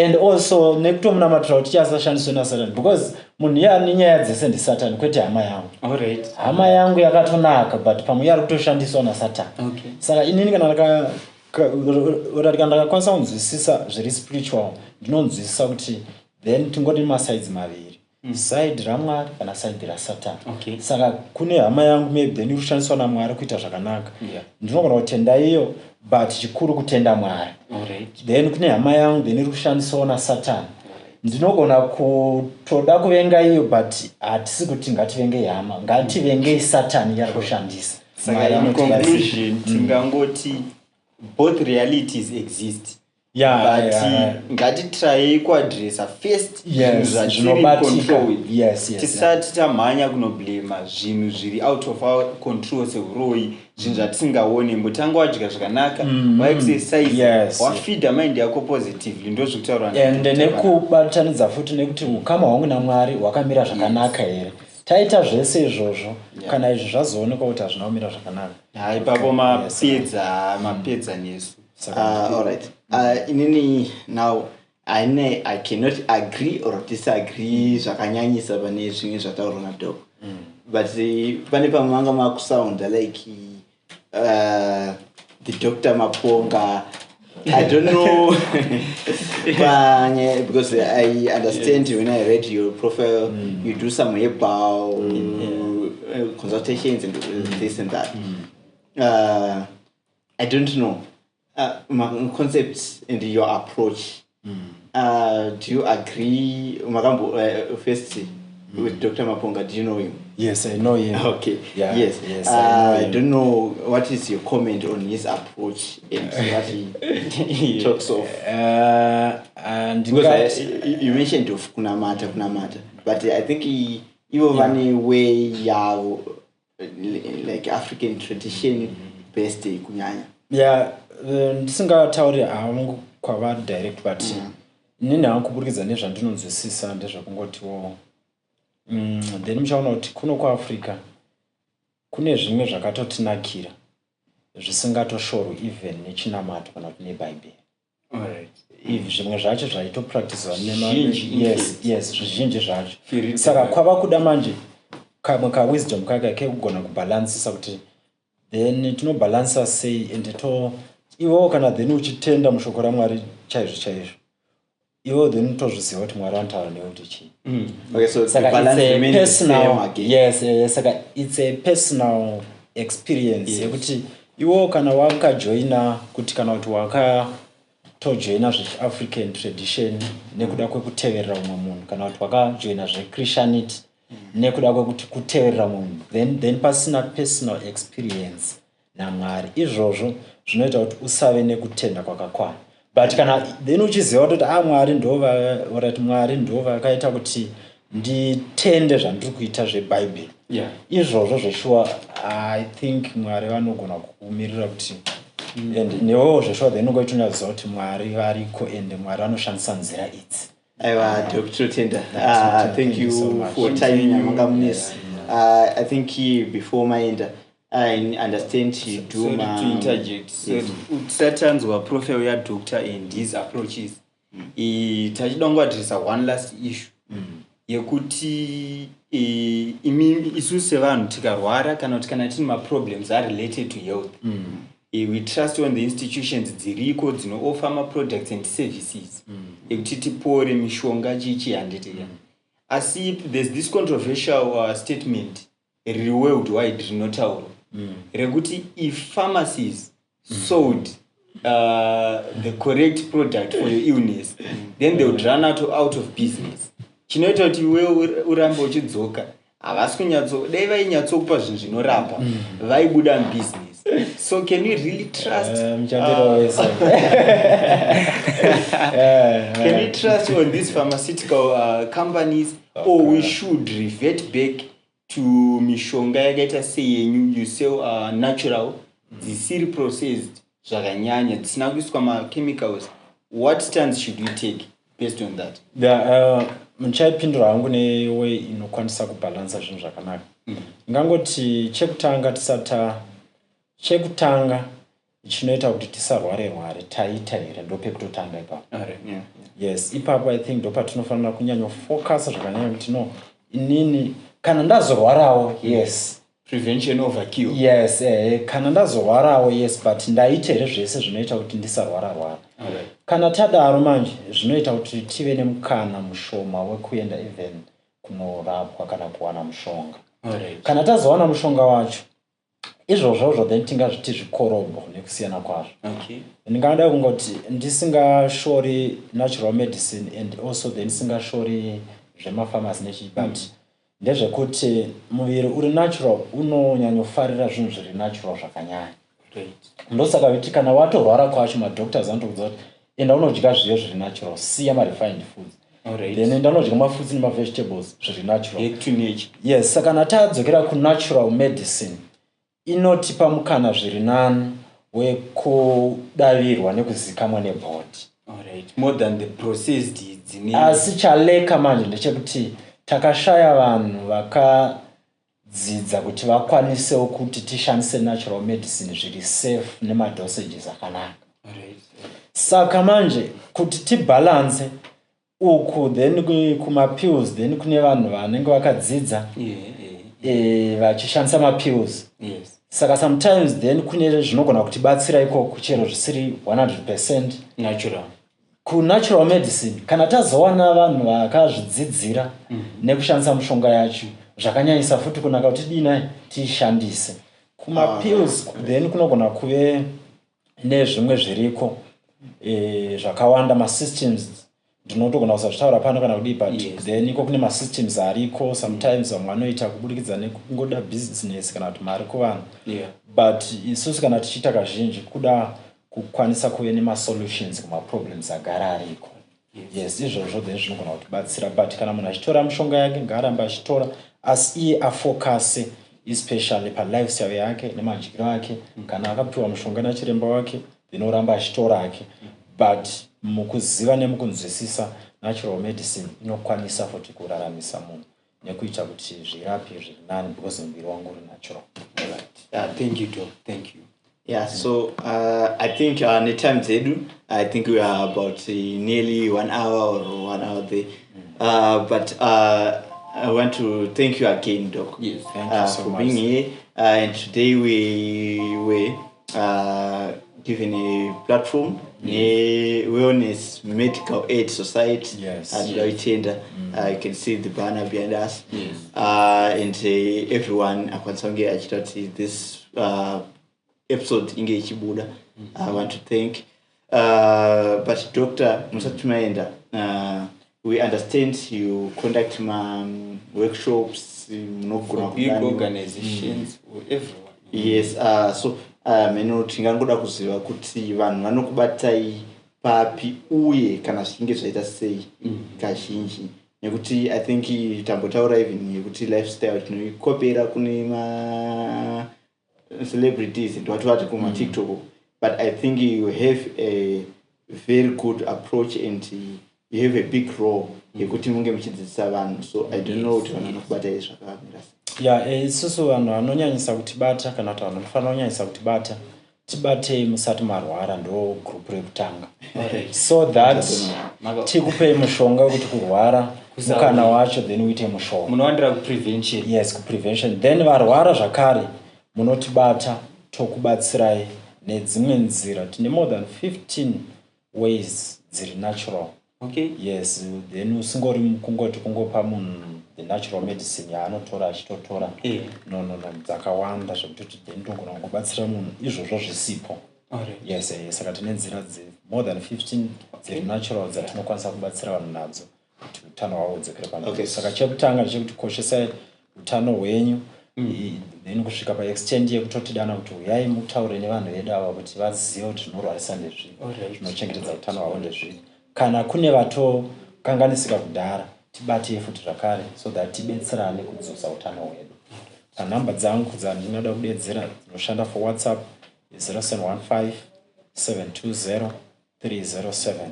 And also nekutomunamatira kuti asashandiswe naSatan, because munhu iye ane nyaya dzese ndisatani kwete hama yangu. Hama yangu yakatonaka but pamwe yari kutoshandiswa naSatan. Saka inini kana ndakakwanisa kunzwisisa zviri spiritual, ndinonzwisisa kuti then tingoti masides maviri. Side raMwari kana side raSatan. Saka kune hama yangu maybe then iri kushandiswa naMwari kuita zvakanaka. Ndinogona kutenda iyo but chikuru kutenda Mwari. Then kune hama yangu then iri kushandiswa naSatan. Ndinogona kutoda kuvenga iyo but hatisi kuti ngativenge hama, ngativenge Satan yari kushandisa. Saka in conclusion tingangoti both realities exist. Ngatitrai kuadresa first zvinobatika. Tisati tamhanya kunoblema zvinhu zviri out of our control seuroi, zvinhu zvatisingaone. Mbotanga wadya zvakanaka, waexercise, wafeeda mind yako positively, ndozvokutaura. And nekubatanidza futi nekuti ukama hwangu naMwari hwakamira zvakanaka here. Taita zvese izvozvo kana izvi zvazoonekwa kuti hazvina kumira zvakanaka. Ipapo mapedza nesu. Alright. Inini now I cannot agree or disagree zvakanyanyisa pane zvimwe zvataurwa naDoc. But pane pamanga makusound like the Dr. Maponga. I don't know because I understand when I read your profile you do some herbal consultations and this and that. I don't know. Concepts and your approach. Do you agree, first with Dr. Maponga? Do you know him? Yes, I know him. Okay. Yes. I don't know what is your comment on his approach and what he talks of. Because you mentioned of kunamata, but I think he one way like African tradition based kunyanya. Ndisingatauri hangu kwava direct but nini hangu kuburikidza nezvandinonzwisisa ndezvakungotiwo then muchaona kuti kuno kuAfrica kune zvimwe zvakatotinakira zvisingatoshorwi even nechinamato kana kuti neBhayibheri. if zvimwe zvacho zvaitopracticewa yes zvizhinji zvacho Feel saka kwava kuda manje kamwe kawisdom kake kekugona kubalansisa kuti then tinobalansa sei ende iwo kana then uchitenda mushoko raMwari chaizvo iwo then tozviziva kuti Mwari anotaura newe kuti chii. Okay, so the Saka balance it's a remains the same personal, again. yes, saka it's a personal experience yekuti iwo kana wakajoina kuti kana kuti wakatojoina zveAfrican tradition nekuda kwekuteverera umwe munhu kana kuti wakajoina zveChristianity nekuda kwekuti kuteverera munhu then pasina personal experience naMwari izvozvo zvinoita kuti usave nekutenda kwakakwana. But kana then uchiziva kuti Mwari ndo vakaita kuti nditende zvandiri kuita zveBhayibheri. Izvozvo zveshuwa I think Mwari vanogona kukumirira kuti and newewo zveshuwa then ungoitonyaziva kuti Mwari variko and Mwari vanoshandisa nzira idzi. Aiwa, Dr. Tenda, thank you so much. for timing Mangamunis. I think before my end, I understand you do Sorry to interject. So Satan's profile ya doctor and his approaches. Tachida kungoadresa one last issue. Yekuti isusu sevanhu tikarwara kana kuti kana tine problems are related to health. We trust on the institutions dziriko dzinooffer products and services. Yekuti tipore mishonga chichihanditira. Asi there's this controversial statement riri worldwide rinotaura rekuti if pharmacies sold the correct product for your illness, then they would run out of business. Chinoita kuti iwe urambe uchidzoka havasi kunyatso dai vainyatsokupa zvinhu zvinorapa vaibuda business. So can we really trust can we trust on these pharmaceutical companies, or we should revert back to mishonga yakaita seyenyu you sell natural dzisiri processed zvakanyanya dzisina kuiswa chemicals? What stance should we take based on that? Muchaipindura hangu newe inokwanisa kubalansa zvinhu zvakanaka. Ngangoti chekutanga chinoita kuti tisarware taita here ndopekutotanga ipapo. Yes, ipapo I think ndopatinofanira kunyanya focus zvakanyanya kuti no inini kana ndazorwarawo yes Prevention over cure. Yes, kana ndazorwarawo yes but ndaita here zvese zvinoita kuti ndisarwara. Kana tadaro manje zvinoita kuti tive nemukana mushoma wekuenda even kunorapwa kana kuwana mushonga. Kana tazowana mushonga wacho izvozvo then tingazviti zvikorobho nekusiyana kwazvo. Ndingada kungoti ndisingashori natural medicine and also then ndisingashori zvemapharmacy nechi but ndezvekuti muviri uri natural unonyanyofarira zvinhu zviri natural zvakanyanya. Ndosaka kuti kana watorwara kwacho madoctors anokuudza kuti enda unodya zviyo zviri natural, siya refined foods. Then enda unodya mafruits nemavegetables zviri natural. Back to nature. Yes, saka kana tadzokera kunatural medicine inotipa mukana zviri nani wekudavirwa nekuzikamwa nebhodi. More than the processed dzine. Asi chaleka manje ndechekuti takashaya vanhu vakadzidza kuti vakwanisewo kuti tishandise natural medicine zviri safe nemadosages akanaka. Saka manje kuti tibalance uku then kumapills then kune vanhu vanenge vakadzidza vachishandisa mapills. Saka sometimes then kune zvinogona kutibatsira ikoko chero zvisiri 100% natural. Natural medicine kana tazowana vanhu vakazvidzidzira nekushandisa mushonga yacho zvakanyanyisa futi kunaka kuti dina tishandise. Kumapills then kunogona kuve nezvimwe zviriko zvakawanda masystems ndinotogona kusazvitaura pano kana kudii but then iko kune masystems ariko sometimes vamwe vanoita kubudikidza nekungoda business kana kuti mari kuvanhu. But isusu kana tichiita kazhinji kuda kukwanisa kuve nemasolutions kumaproblems agara ariko. Yes, izvozvo then zvinogona kutibatsira but kana munhu achitora mushonga yake ngaaramba achitora asi iye afokase especially palifestyle yake nemadyiro ake. Kana akapiwa mushonga nachiremba wake then oramba achitora ake but mukuziva nemukunzwisisa natural medicine inokwanisa futi kuraramisa munhu nekuita kuti zvirapi zviri nani because muviri wangu uri natural. Thank you, Doc. Thank you. Yeah, so I think time zedu, I think we are about nearly 1 hour or 1 hour there. But I want to thank you again, Doc. Yes, thank you so for much. being here. And today we were given a platform, the Wellness Medical Aid Society. Yes. At Loitenda. You can see the banner behind us. Yes. And everyone, this episode inge ichibuda. I want to thank. But Dr. Musatumaenda, we understand you conduct workshops, big organizations, for everyone. Yes, so meno tingangoda kuziva kuti vanhu vanokubatai papi uye kana zvichinge zvaita sei kazhinji nekuti I think tambotaura even yekuti lifestyle tinoikopera kune ma celebrities ndowati kuma TikTok, but I think you have a very good approach and you have a big role yekuti munge muchidzidzisa vanhu, so I don't know kuti vanhu vanokubatai zvakamira sei. Isusu vanhu vanonyanyisa kutibata kana kuti vanhu vanofanira kunyanyisa kutibata tibate musati marwara ndo group rekutanga, so that tikupe mushonga kuti kurwara mukana wacho then uite mushonga munowanira kuprevention. Yes, kuprevention, then varwara zvakare munotibata tokubatsirai nedzimwe nzira. Tine more than 15 ways dziri natural. Okay. Yes, then usingori kungoti kungopa munhu the natural medicine yaanotora achitotora. No, dzakawanda zvekuti then togona kungobatsira munhu izvozvo zvisipo. Yes, saka tine nzira more than 15 dziri natural dzatinokwanisa kubatsira vanhu nadzo kuti utano hwavo hudzokere pandau. Saka chekutanga ndechekuti koshesai utano hwenyu, then kusvika paextend yekutotidana kuti uyai mutaure nevanhu vedu ava kuti vazive kuti tinorwarisa ndezvii, tinochengetedza utano hwavo ndezvii. Kana kune vatokanganisika kudhara tibate futi zvakare so that tibetserane kudzosa utano hwedu. Namba dzangu dzandinoda kudedzera dzinoshanda for WhatsApp is 0715 720 307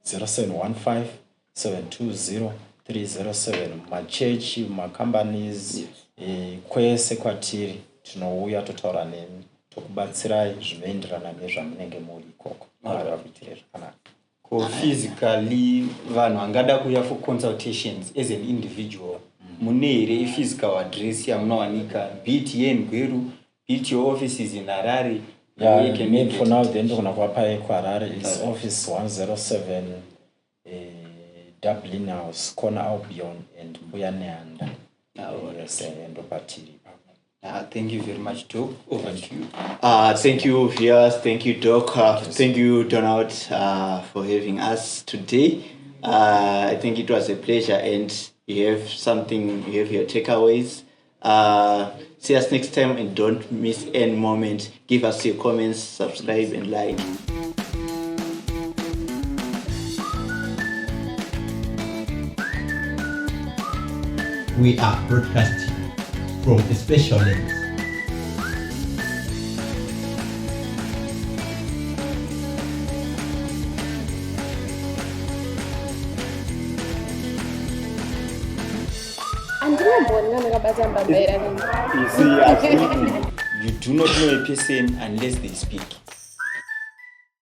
0715 720 307. Machechi, macompanies, kwese kwatiri tinouya totaura nemi tokubatsirai zvinoenderana nezvamunenge muri ikoko. Kuitire zvakanaka. Physically, vanhu vangada kuuya for consultations as an individual, mune here physical address yamunowanika, be it here in Gweru, be it your offices in Harare. Yeah, maybe for now then ndogona kuvapai kuHarare is office 107 Dublin House, Corner Albion and Mbuya Neanda. Yes, ndo patiri. Thank you very much, Doc. Over to you. Thank you, viewers. Thank you, Doc. Thank you, Donald, for having us today. I think it was a pleasure, and you have your takeaways. See us next time, and don't miss any moment. Give us your comments, subscribe, and like. We are broadcasting from a special lens. You see, absolutely. You do not know a person unless they speak.